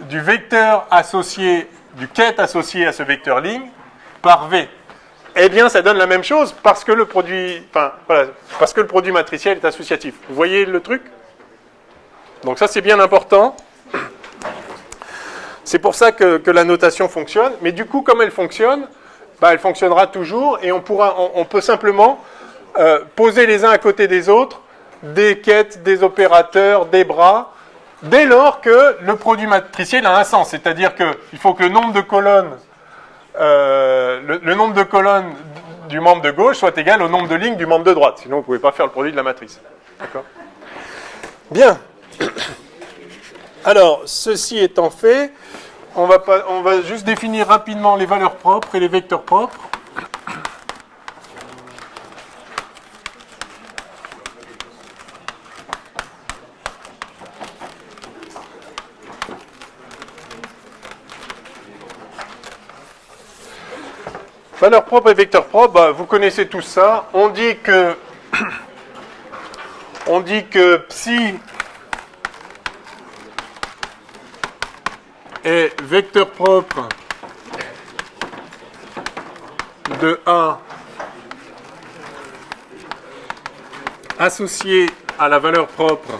du vecteur associé, du ket associé à ce vecteur ligne par V. Eh bien, ça donne la même chose parce que le produit matriciel est associatif. Vous voyez le truc ? Donc ça, c'est bien important. C'est pour ça que la notation fonctionne. Mais du coup, comme elle fonctionne, elle fonctionnera toujours et on peut simplement poser les uns à côté des autres des quêtes, des opérateurs, des bras, dès lors que le produit matriciel a un sens. C'est-à-dire qu'il faut que le nombre de colonnes le nombre de colonnes du membre de gauche soit égal au nombre de lignes du membre de droite. Sinon, vous ne pouvez pas faire le produit de la matrice. D'accord ? Bien. Alors, ceci étant fait, on va juste définir rapidement les valeurs propres et les vecteurs propres. Valeurs propres et vecteurs propres, vous connaissez tout ça. On dit que psi est vecteur propre de A associé à la valeur propre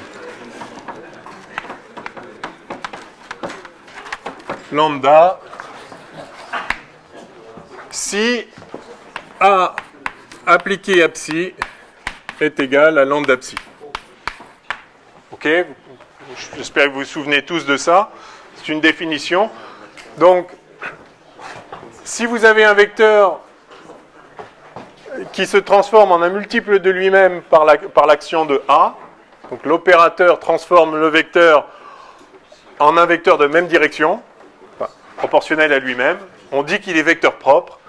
lambda si A appliqué à psi est égal à lambda psi. Ok ? J'espère que vous vous souvenez tous de ça. C'est une définition. Donc, si vous avez un vecteur qui se transforme en un multiple de lui-même par l'action de A, donc l'opérateur transforme le vecteur en un vecteur de même direction, proportionnel à lui-même, on dit qu'il est vecteur propre,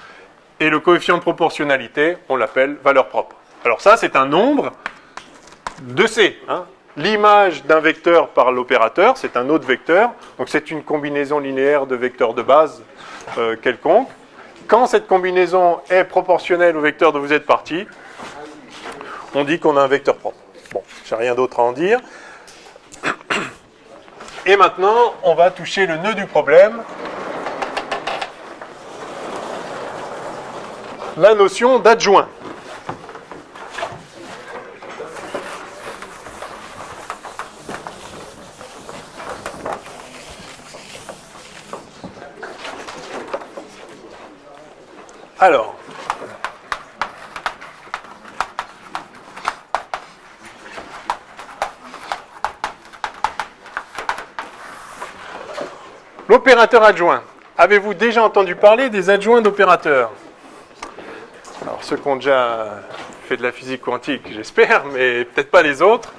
et le coefficient de proportionnalité, on l'appelle valeur propre. Alors ça, c'est un nombre de C. L'image d'un vecteur par l'opérateur, c'est un autre vecteur, donc c'est une combinaison linéaire de vecteurs de base quelconque. Quand cette combinaison est proportionnelle au vecteur dont vous êtes parti, on dit qu'on a un vecteur propre. Bon, j'ai rien d'autre à en dire. Et maintenant, on va toucher le nœud du problème. La notion d'adjoint. Alors, l'opérateur adjoint. Avez-vous déjà entendu parler des adjoints d'opérateurs? Alors, ceux qui ont déjà fait de la physique quantique, j'espère, mais peut-être pas les autres.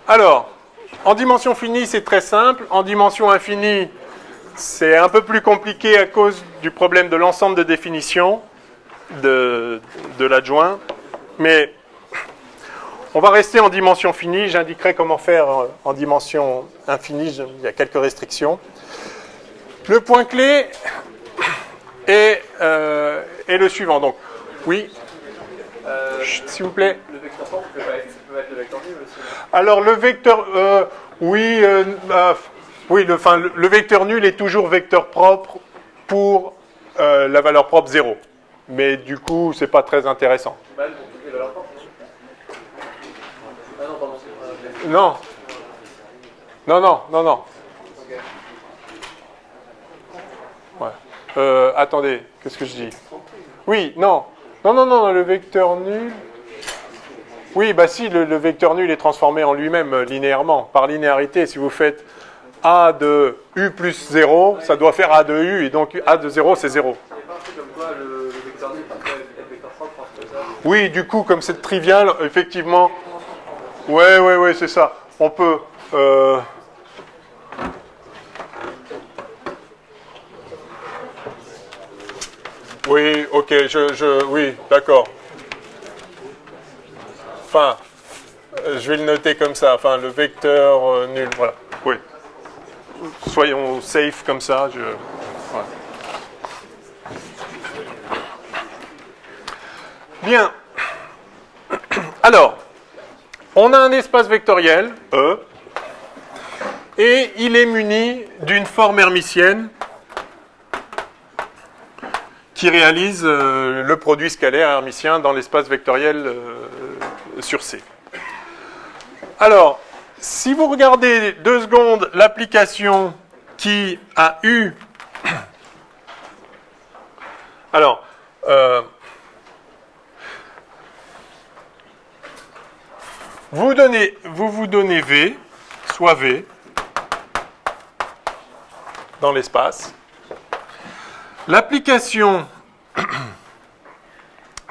Alors, en dimension finie, c'est très simple. En dimension infinie, c'est un peu plus compliqué à cause du problème de l'ensemble de définition de l'adjoint. Mais on va rester en dimension finie. J'indiquerai comment faire en dimension infinie. Il y a quelques restrictions. Le point clé est le suivant. Donc, oui. Chut, s'il vous plaît. Le vecteur forme peut être le vecteur nul aussi. Alors, le vecteur... oui, le vecteur nul est toujours vecteur propre pour la valeur propre 0. Mais du coup, c'est pas très intéressant. Mal pour toutes les valeurs propres. Ah non, pardon, c'est Non. Non. Ok. Ouais. Attendez, qu'est-ce que je dis? Oui, non, le vecteur nul... Oui, bah si, le vecteur nul est transformé en lui-même linéairement, par linéarité. Si vous faites A de U plus 0, ça doit faire A de U, et donc A de 0, c'est 0. Il n'y a pas un truc comme quoi le vecteur nul peut être vecteur propre, comme ça. Oui, du coup, comme c'est trivial, effectivement... Ouais, c'est ça. On peut... Oui, ok, oui, d'accord. Enfin, je vais le noter comme ça. Enfin, le vecteur nul, voilà. Oui. Soyons safe comme ça. Voilà. Bien. Alors, on a un espace vectoriel, E, et il est muni d'une forme hermitienne qui réalise le produit scalaire hermitien dans l'espace vectoriel sur C. Alors, si vous regardez 2 secondes l'application qui a eu... Alors, vous vous donnez V, soit V, dans l'espace. L'application,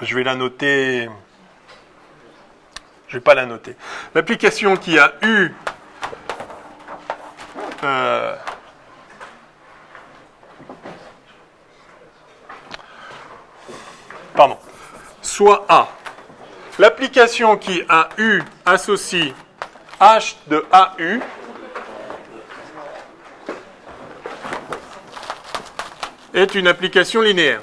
je vais la noter... Je ne vais pas la noter. L'application qui a eu soit A. L'application qui a eu associe H de AU est une application linéaire.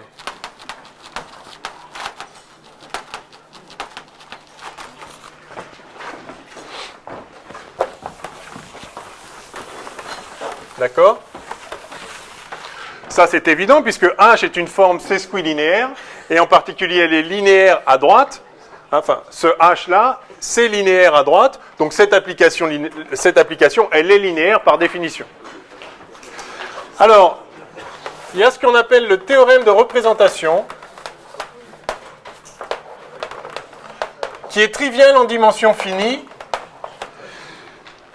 D'accord? Ça, c'est évident, puisque H est une forme sesquilinéaire, et en particulier, elle est linéaire à droite. Enfin, ce H-là, c'est linéaire à droite, donc cette application, elle est linéaire par définition. Alors, il y a ce qu'on appelle le théorème de représentation, qui est trivial en dimension finie,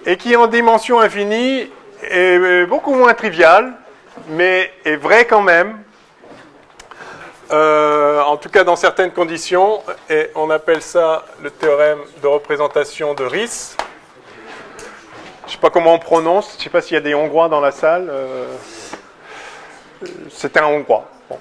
et qui, en dimension infinie, est beaucoup moins trivial, mais est vrai quand même, en tout cas dans certaines conditions, et on appelle ça le théorème de représentation de Riesz. Je ne sais pas comment on prononce, je ne sais pas s'il y a des Hongrois dans la salle. C'était un Hongrois. Bon.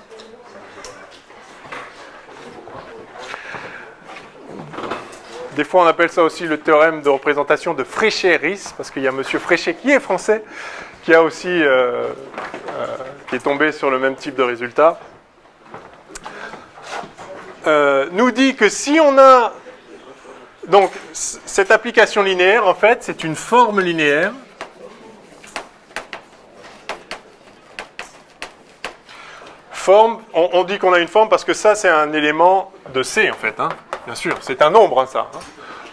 Des fois, on appelle ça aussi le théorème de représentation de Fréchet-Riesz, parce qu'il y a M. Fréchet qui est français, qui a aussi qui est tombé sur le même type de résultat. Nous dit que si on a donc cette application linéaire, en fait, c'est une forme linéaire. Forme, on dit qu'on a une forme parce que ça, c'est un élément de C, en fait. Hein. Bien sûr, c'est un nombre, hein, ça. Hein.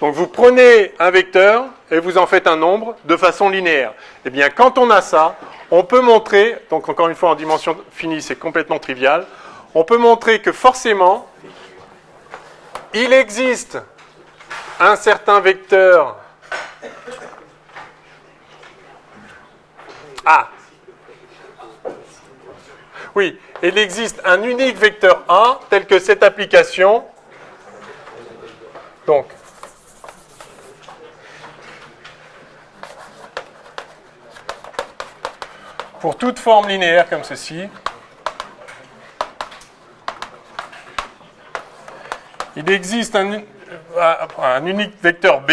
Donc vous prenez un vecteur et vous en faites un nombre de façon linéaire. Eh bien, quand on a ça, on peut montrer, donc encore une fois en dimension finie, c'est complètement trivial, on peut montrer que forcément, il existe un certain vecteur A. Oui, il existe un unique vecteur A tel que cette application. Donc, pour toute forme linéaire comme ceci, il existe un unique vecteur B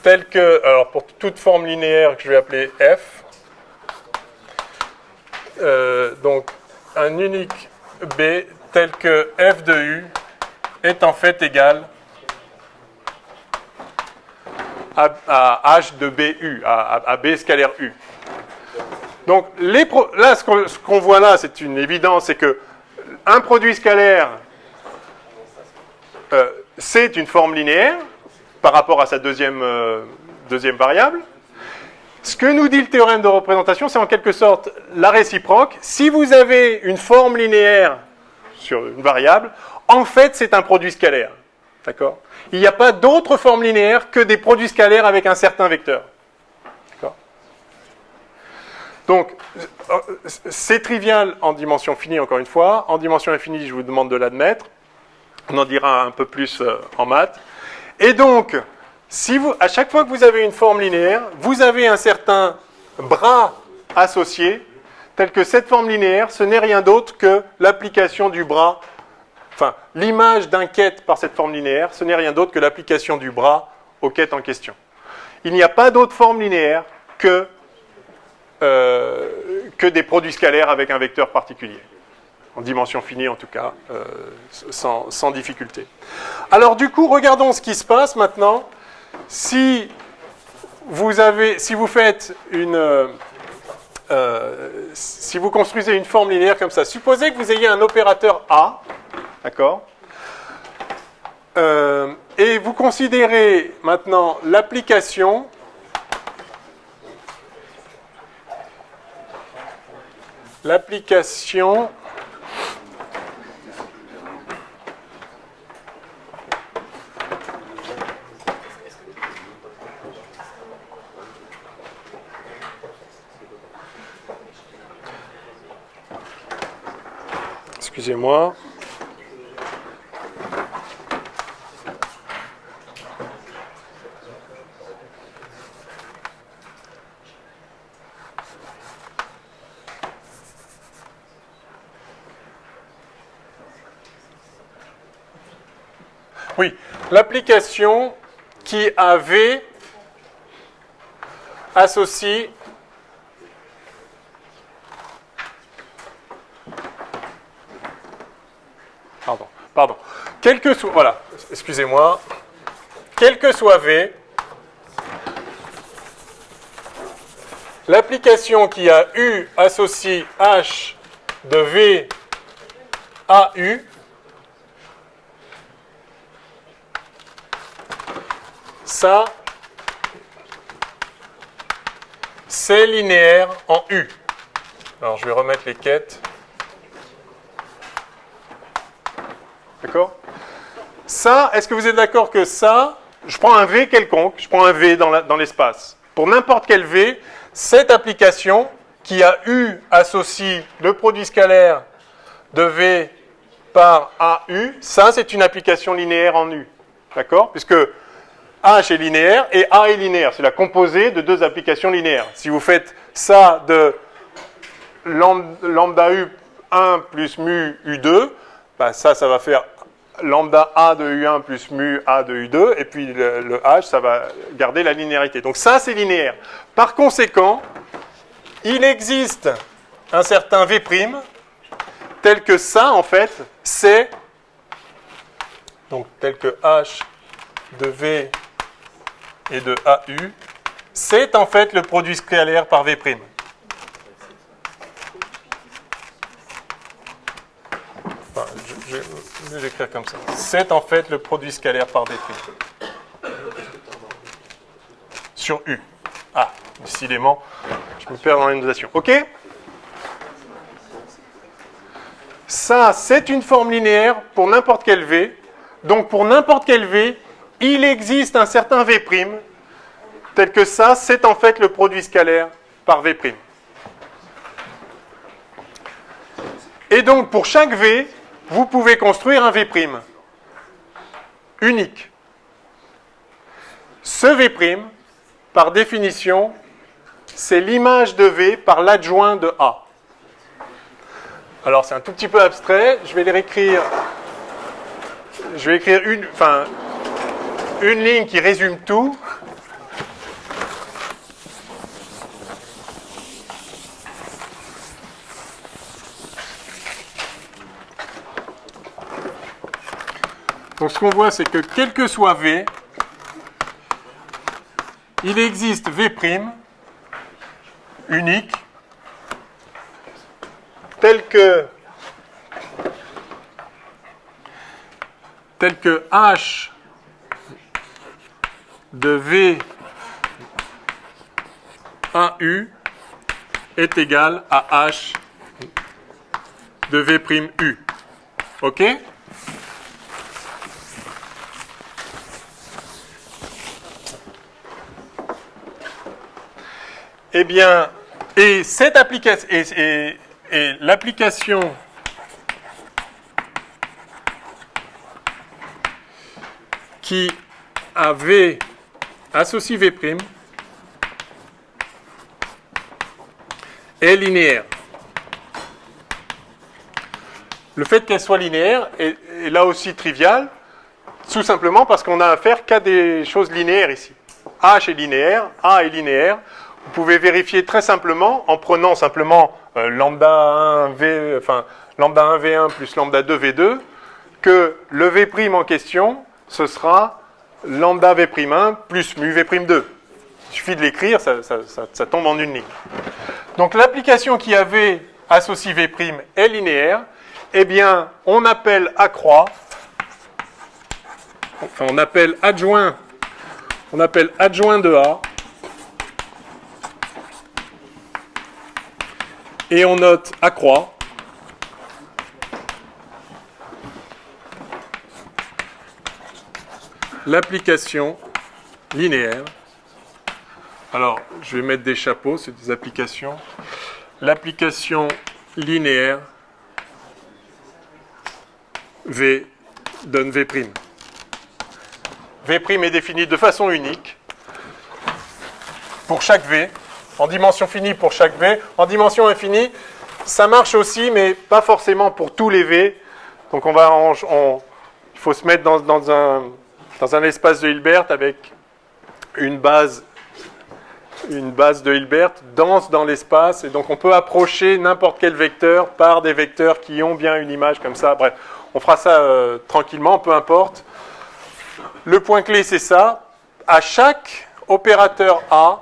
tel que, alors pour toute forme linéaire que je vais appeler F, donc un unique B tel que F de U est en fait égal à H de BU, à B scalaire U. Donc là, ce qu'on voit là, c'est une évidence, c'est que un produit scalaire, c'est une forme linéaire par rapport à sa deuxième variable. Ce que nous dit le théorème de représentation, c'est en quelque sorte la réciproque. Si vous avez une forme linéaire sur une variable, en fait, c'est un produit scalaire. D'accord ? Il n'y a pas d'autre forme linéaire que des produits scalaires avec un certain vecteur. D'accord ? Donc, c'est trivial en dimension finie, encore une fois. En dimension infinie, je vous demande de l'admettre. On en dira un peu plus en maths. Et donc, à chaque fois que vous avez une forme linéaire, vous avez un certain bras associé, tel que cette forme linéaire, ce n'est rien d'autre que l'application du bras, enfin, l'image d'un quête par cette forme linéaire, ce n'est rien d'autre que l'application du bras au quête en question. Il n'y a pas d'autre forme linéaire que des produits scalaires avec un vecteur particulier. En dimension finie, en tout cas, sans difficulté. Alors, du coup, regardons ce qui se passe maintenant. Si vous construisez une forme linéaire comme ça, supposez que vous ayez un opérateur A, d'accord, et vous considérez maintenant l'application excusez-moi. Oui, l'application qui a V associe Pardon. Quel que soit, voilà, excusez-moi, quel que soit V, l'application qui a U associe H de V à U ça, c'est linéaire en U. Alors, je vais remettre les quêtes. D'accord ? Ça, est-ce que vous êtes d'accord que ça, je prends un V quelconque, je prends un V dans l'espace. Pour n'importe quel V, cette application qui a U associe le produit scalaire de V par AU, ça, c'est une application linéaire en U. D'accord ? Puisque H est linéaire et A est linéaire. C'est la composée de deux applications linéaires. Si vous faites ça de lambda U1 plus mu U2, ben ça va faire lambda A de U1 plus mu A de U2, et puis le H, ça va garder la linéarité. Donc ça, c'est linéaire. Par conséquent, il existe un certain V', tel que ça, en fait, c'est, donc tel que H de V et de AU, c'est en fait le produit scalaire par V'. Enfin, je vais l'écrire comme ça. C'est en fait le produit scalaire par V'. Sur U. Ah, décidément, je me perds dans les notations. OK? Ça, c'est une forme linéaire pour n'importe quel V. Donc, pour n'importe quel V, il existe un certain V', tel que ça, c'est en fait le produit scalaire par V'. Et donc, pour chaque V, vous pouvez construire un V' unique. Ce V', par définition, c'est l'image de V par l'adjoint de A. Alors, c'est un tout petit peu abstrait. Je vais les réécrire. Je vais écrire une ligne qui résume tout. Donc, ce qu'on voit, c'est que quel que soit V, il existe V' unique tel que H de V 1U est égal à H de V' U. OK? Eh bien, et cette application et l'application qui a V associe V' est linéaire. Le fait qu'elle soit linéaire est là aussi trivial, tout simplement parce qu'on a affaire qu'à des choses linéaires ici. H est linéaire, A est linéaire. Vous pouvez vérifier très simplement en prenant simplement lambda 1 V1 plus lambda 2 V2 que le V' en question, ce sera lambda V'1 plus mu V'2. Il suffit de l'écrire, ça tombe en une ligne. Donc l'application qui a V associe V' est linéaire. Eh bien, on appelle accroît, enfin on appelle adjoint de A, et on note accroît l'application linéaire. Alors, je vais mettre des chapeaux, c'est des applications. L'application linéaire V donne V'. V' est défini de façon unique pour chaque V, en dimension finie pour chaque V. En dimension infinie, ça marche aussi, mais pas forcément pour tous les V. Donc il faut se mettre dans un espace de Hilbert avec une base de Hilbert dense dans l'espace. Et donc on peut approcher n'importe quel vecteur par des vecteurs qui ont bien une image comme ça. Bref, on fera ça tranquillement, peu importe. Le point clé, c'est ça. À chaque opérateur A,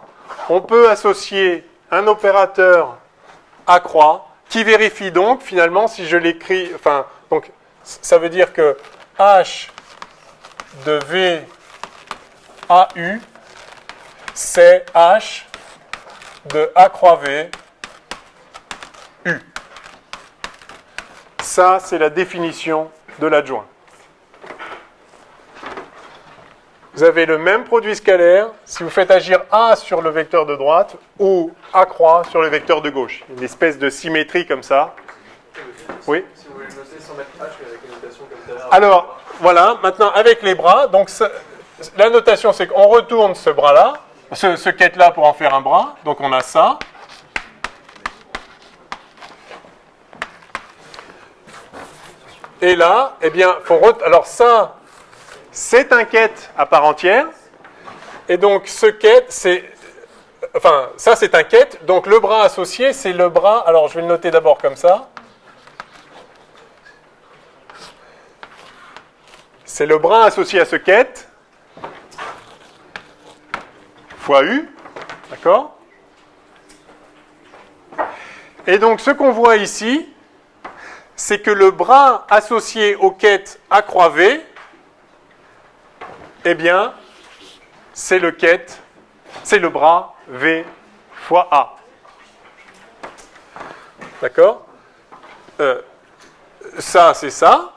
on peut associer un opérateur accroît qui vérifie donc, finalement, si je l'écris... Enfin, donc, ça veut dire que H de V AU, c'est H de A croix V U. Ça, c'est la définition de l'adjoint. Vous avez le même produit scalaire si vous faites agir A sur le vecteur de droite ou A croix sur le vecteur de gauche. Une espèce de symétrie comme ça. Oui. Si vous voulez le noter sans mettre H, mais avec une notation comme tout à l'heure. Alors, voilà, maintenant avec les bras, donc la notation c'est qu'on retourne ce bras-là, ce quête-là pour en faire un bras, donc on a ça. Et là, eh bien, alors ça, c'est un quête à part entière, et donc ce quête, ça c'est un quête, donc le bras associé, c'est le bras, alors je vais le noter d'abord comme ça. C'est le bras associé à ce quête, fois U, d'accord? Et donc ce qu'on voit ici, c'est que le bras associé au ket A croix V, eh bien, c'est le bras V fois A. D'accord? Ça, c'est ça.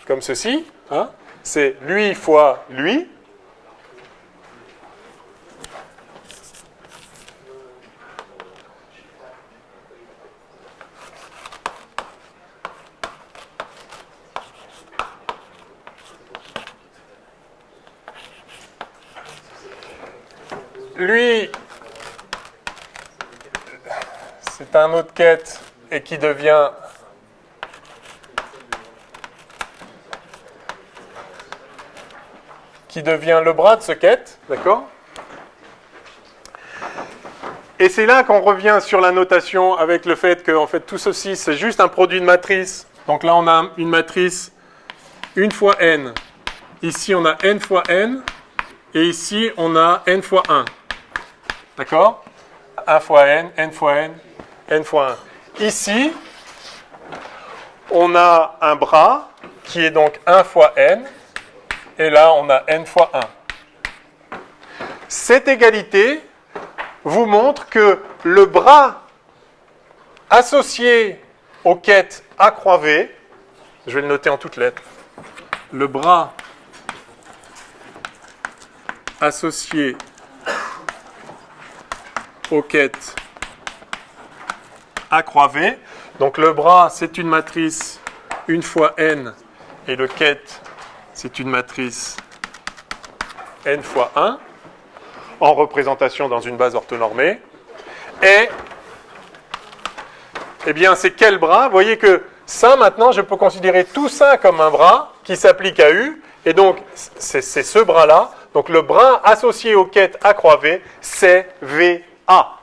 Comme ceci. Hein? C'est lui fois lui. Lui, c'est un autre ket et qui devient le bras de ce ket, d'accord? Et c'est là qu'on revient sur la notation avec le fait que en fait, tout ceci, c'est juste un produit de matrice. Donc là, on a une matrice 1 fois n. Ici, on a n fois n. Et ici, on a n fois 1. D'accord? 1 fois n fois n, n fois 1. Ici, on a un bras qui est donc 1 fois n. Et là, on a n fois 1. Cette égalité vous montre que le bras associé au ket A croix V, je vais le noter en toutes lettres, le bras associé au ket A croix V, donc le bras c'est une matrice 1 fois n et le ket c'est une matrice n fois 1 en représentation dans une base orthonormée. Et eh bien, c'est quel bras? Vous voyez que ça, maintenant, je peux considérer tout ça comme un bras qui s'applique à U. Et donc, c'est ce bras-là. Donc, le bras associé au ket A croix V, c'est VA.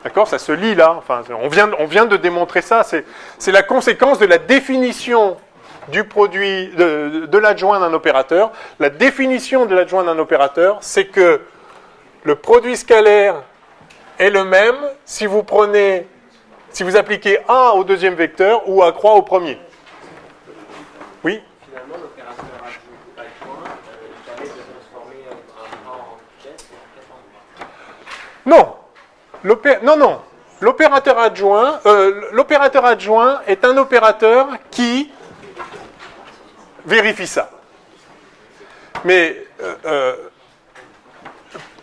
D'accord? Ça se lit là. Enfin, on vient de démontrer ça. C'est la conséquence de la définition du produit de l'adjoint d'un opérateur. La définition de l'adjoint d'un opérateur, c'est que le produit scalaire est le même si vous appliquez A au deuxième vecteur ou A croix au premier. Oui? Finalement, l'opérateur adjoint permet de transformer un bras en ket et un ket en bras. Non. L'opérateur adjoint est un opérateur qui vérifie ça. Mais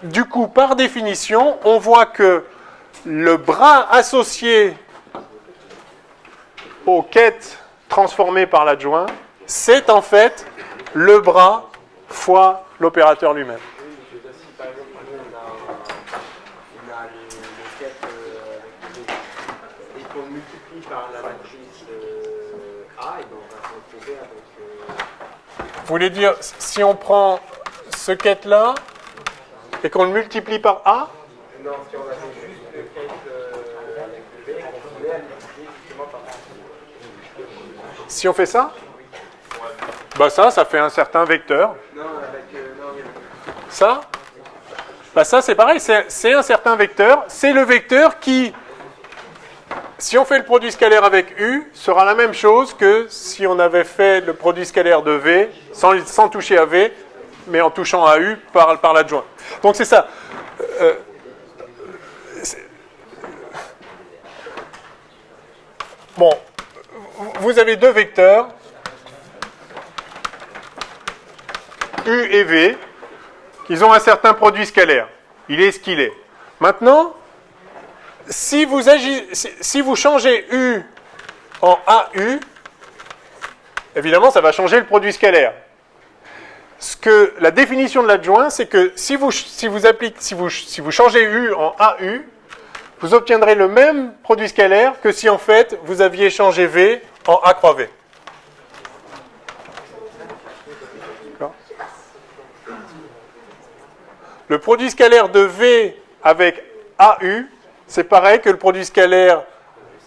du coup, par définition, on voit que le bras associé au ket transformé par l'adjoint, c'est en fait le bras fois l'opérateur lui-même. Oui, mais si par exemple, on a le ket avec V et qu'on multiplie par la matrice A, et ben on va se retrouver avec... Vous voulez dire, si on prend ce ket-là et qu'on le multiplie par A? Non, si on avait juste le ket avec le V, on pouvait le multiplier justement par A. Si on fait ça? Bah ça fait un certain vecteur. Non, avec... Ça? Bah ça, c'est pareil, c'est un certain vecteur. C'est le vecteur qui, si on fait le produit scalaire avec U, sera la même chose que si on avait fait le produit scalaire de V sans toucher à V, mais en touchant à U par l'adjoint. Donc c'est ça. Bon, vous avez deux vecteurs, U et V, ils ont un certain produit scalaire. Il est ce qu'il est. Maintenant, si vous changez U en AU, évidemment, ça va changer le produit scalaire. La définition de l'adjoint, c'est que si vous changez U en AU, vous obtiendrez le même produit scalaire que si en fait vous aviez changé V en A croix V. D'accord ? Le produit scalaire de V avec AU, c'est pareil que le produit scalaire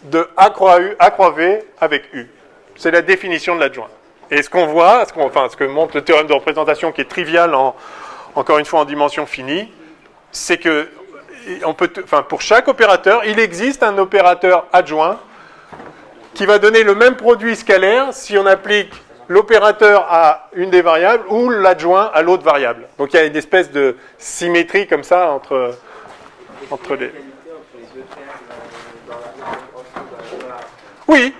de A croix V avec U. C'est la définition de l'adjoint. Et ce qu'on voit, ce que montre le théorème de représentation qui est trivial, encore une fois en dimension finie, c'est que pour chaque opérateur, il existe un opérateur adjoint qui va donner le même produit scalaire si on applique l'opérateur à une des variables ou l'adjoint à l'autre variable. Donc il y a une espèce de symétrie comme ça entre les... Oui,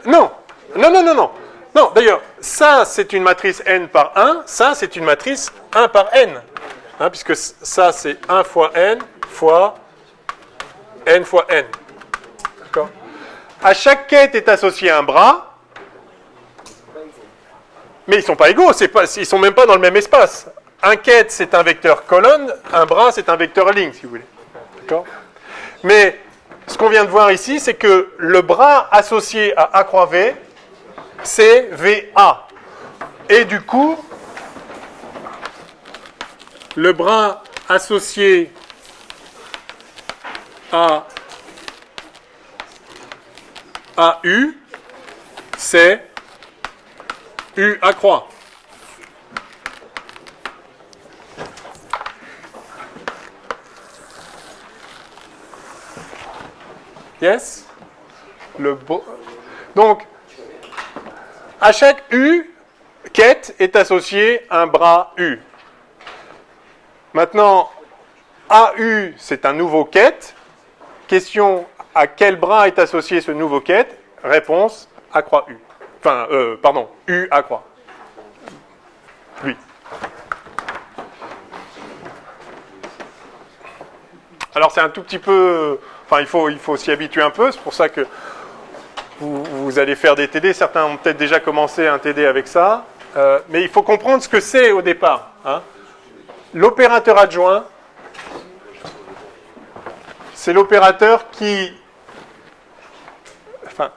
non, d'ailleurs, ça c'est une matrice n par 1, ça c'est une matrice 1 par n, hein, puisque ça c'est 1 fois n fois n fois n. D'accord ? À chaque quête est associé un bras, mais ils ne sont pas égaux, ils ne sont même pas dans le même espace. Un quête c'est un vecteur colonne, un bras c'est un vecteur ligne, si vous voulez. D'accord ? Mais ce qu'on vient de voir ici, c'est que le bras associé à A croix V, c'est VA. Et du coup, le bras associé à AU, c'est U A croix. Yes? Donc, à chaque U, quête est associé un bras U. Maintenant, AU, c'est un nouveau quête. Question, à quel bras est associé ce nouveau quête? Réponse, A croix U. Enfin, U A croix. Lui. Alors, c'est un tout petit peu... Enfin, il faut s'y habituer un peu. C'est pour ça que vous allez faire des TD. Certains ont peut-être déjà commencé un TD avec ça. Mais il faut comprendre ce que c'est au départ. Hein. L'opérateur adjoint, c'est l'opérateur qui... Enfin,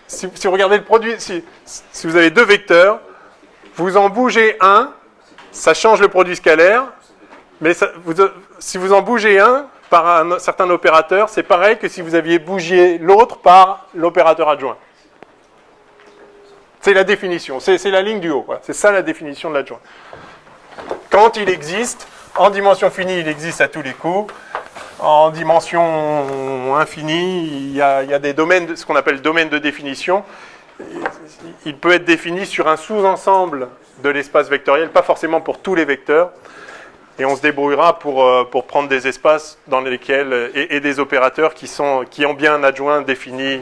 si vous regardez le produit, si vous avez deux vecteurs, vous en bougez un, ça change le produit scalaire. Mais si vous en bougez un par un certain opérateur, c'est pareil que si vous aviez bougé l'autre par l'opérateur adjoint. C'est la définition, c'est la ligne du haut. Voilà. C'est ça la définition de l'adjoint. Quand il existe, en dimension finie, il existe à tous les coups. En dimension infinie, il y a des domaines, ce qu'on appelle domaine de définition. Il peut être défini sur un sous-ensemble de l'espace vectoriel, pas forcément pour tous les vecteurs. Et on se débrouillera pour prendre des espaces dans lesquels et des opérateurs qui ont bien un adjoint défini,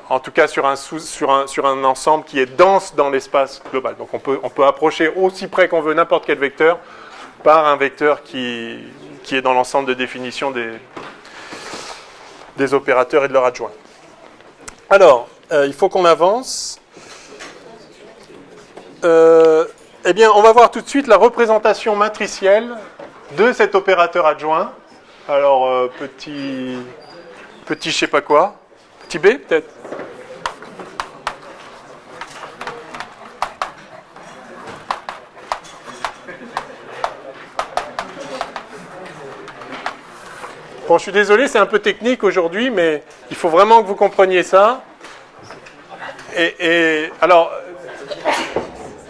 en tout cas sur un ensemble qui est dense dans l'espace global. Donc on peut approcher aussi près qu'on veut n'importe quel vecteur par un vecteur qui est dans l'ensemble de définition des opérateurs et de leurs adjoints. Alors, il faut qu'on avance. Eh bien, on va voir tout de suite la représentation matricielle de cet opérateur adjoint. Alors, petit je sais pas quoi. Petit b, peut-être? Bon, je suis désolé, c'est un peu technique aujourd'hui, mais il faut vraiment que vous compreniez ça. Et alors...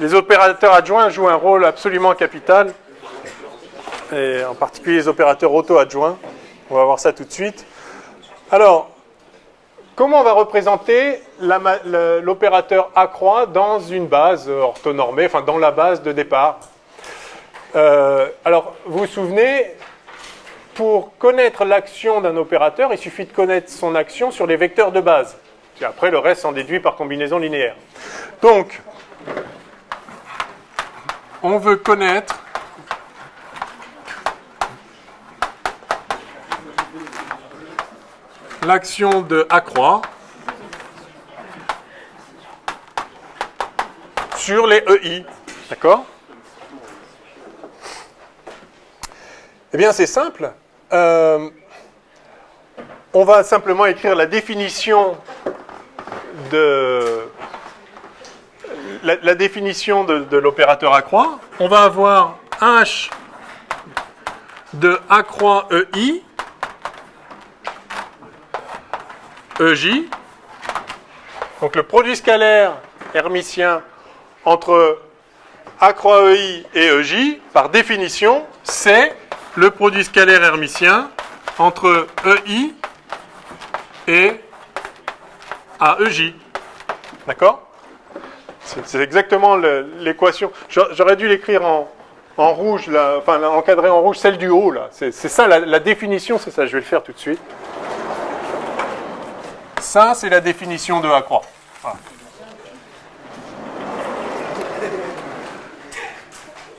Les opérateurs adjoints jouent un rôle absolument capital, et en particulier les opérateurs auto-adjoints. On va voir ça tout de suite. Alors, comment on va représenter l'opérateur A croix dans une base orthonormée, enfin dans la base de départ? Alors, vous vous souvenez, pour connaître l'action d'un opérateur, il suffit de connaître son action sur les vecteurs de base. Et après, le reste s'en déduit par combinaison linéaire. Donc, on veut connaître l'action de A croix sur les EI. D'accord? Eh bien, c'est simple. On va simplement écrire la définition de... La définition de l'opérateur A croix. On va avoir H de A croix EI, EJ. Donc le produit scalaire hermitien entre A croix EI et EJ, par définition, c'est le produit scalaire hermitien entre EI et AEJ. D'accord? C'est exactement l'équation. J'aurais dû l'écrire en rouge, là, enfin encadré en rouge, celle du haut. Là. C'est ça, la définition, c'est ça. Je vais le faire tout de suite. Ça, c'est la définition de A croix. Voilà.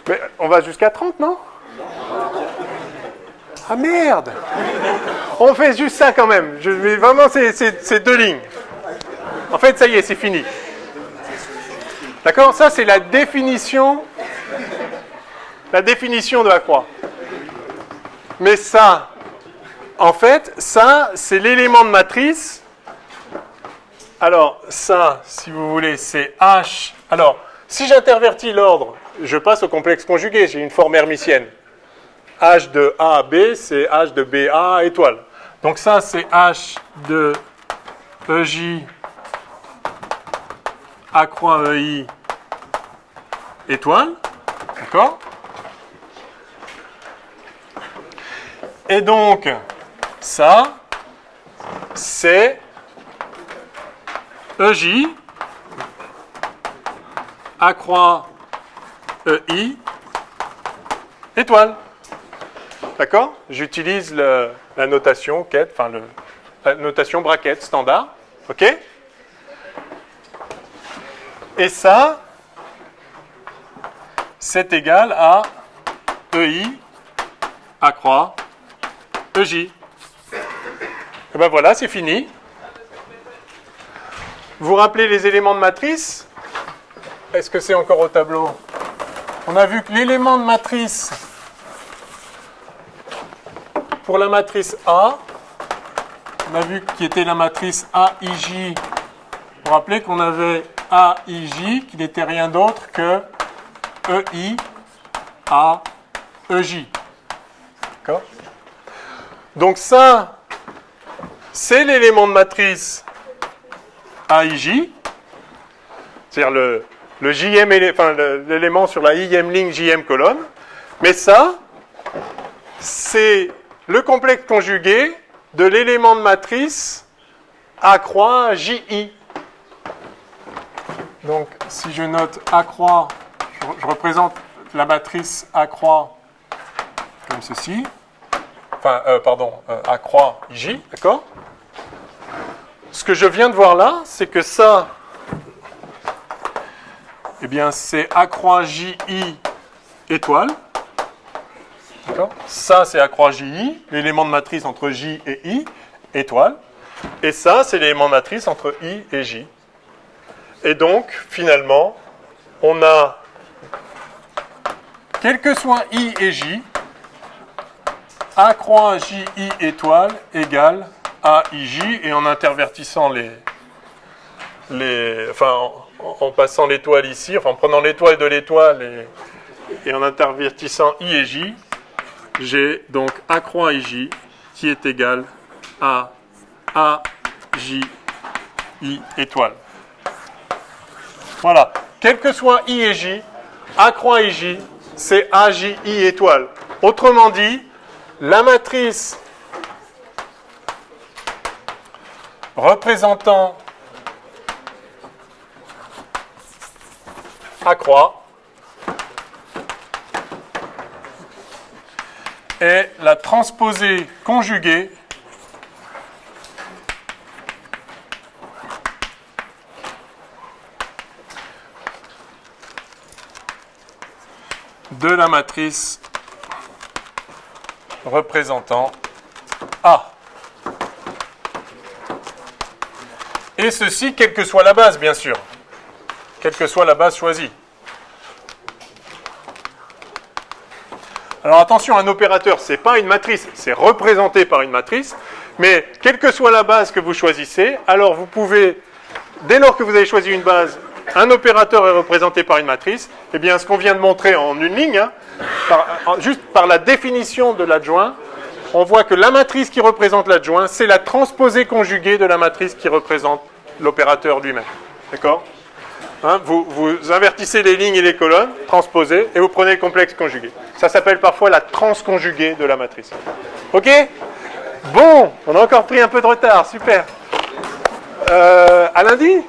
Mais on va jusqu'à 30, non? Ah merde! On fait juste ça quand même. Mais vraiment, c'est 2 lignes. En fait, ça y est, c'est fini. D'accord? Ça, c'est la définition de la croix. Mais ça, en fait, ça, c'est l'élément de matrice. Alors, ça, si vous voulez, c'est H. Alors, si j'intervertis l'ordre, je passe au complexe conjugué. J'ai une forme hermitienne. H de A à B, c'est H de B à étoile. Donc ça, c'est H de EJ A croix EI étoile. D'accord? Et donc, ça, c'est EJ A croix EI étoile. D'accord? J'utilise la notation quête, enfin la notation bracket standard. OK? Et ça, c'est égal à EI A croix EJ. Et ben voilà, c'est fini. Vous rappelez les éléments de matrice? Est-ce que c'est encore au tableau? On a vu que l'élément de matrice pour la matrice A, on a vu qui était la matrice AIJ. Vous vous rappelez qu'on avait AIJ qui n'était rien d'autre que EI à EJ. D'accord? Donc ça, c'est l'élément de matrice AIJ, c'est-à-dire le JM, enfin l'élément sur la IM ligne JM colonne. Mais ça, c'est le complexe conjugué de l'élément de matrice A croix JI. Donc, si je note A croix, je représente la matrice A croix comme ceci. Enfin, A croix J, d'accord? Ce que je viens de voir là, c'est que ça, eh bien, c'est A croix JI étoile. D'accord? Ça, c'est A croix JI, l'élément de matrice entre J et I, étoile. Et ça, c'est l'élément de matrice entre I et J. Et donc, finalement, on a, quel que soit I et J, A croix JI étoile égale AIJ, et en intervertissant en passant l'étoile ici, enfin en prenant l'étoile de l'étoile et en intervertissant I et J, j'ai donc A croix IJ qui est égal à AJI étoile. Voilà. Quel que soit I et J, A croix IJ, c'est AJI étoile. Autrement dit, la matrice représentant A croix est la transposée conjuguée de la matrice représentant A. Et ceci, quelle que soit la base, bien sûr. Quelle que soit la base choisie. Alors attention, un opérateur, ce n'est pas une matrice, c'est représenté par une matrice, mais quelle que soit la base que vous choisissez, alors vous pouvez, dès lors que vous avez choisi une base, un opérateur est représenté par une matrice, eh bien ce qu'on vient de montrer en une ligne, juste par la définition de l'adjoint, on voit que la matrice qui représente l'adjoint, c'est la transposée conjuguée de la matrice qui représente l'opérateur lui-même. D'accord ? Hein, vous invertissez les lignes et les colonnes, transposez, et vous prenez le complexe conjugué. Ça s'appelle parfois la transconjuguée de la matrice. Ok? Bon, on a encore pris un peu de retard, super. À lundi?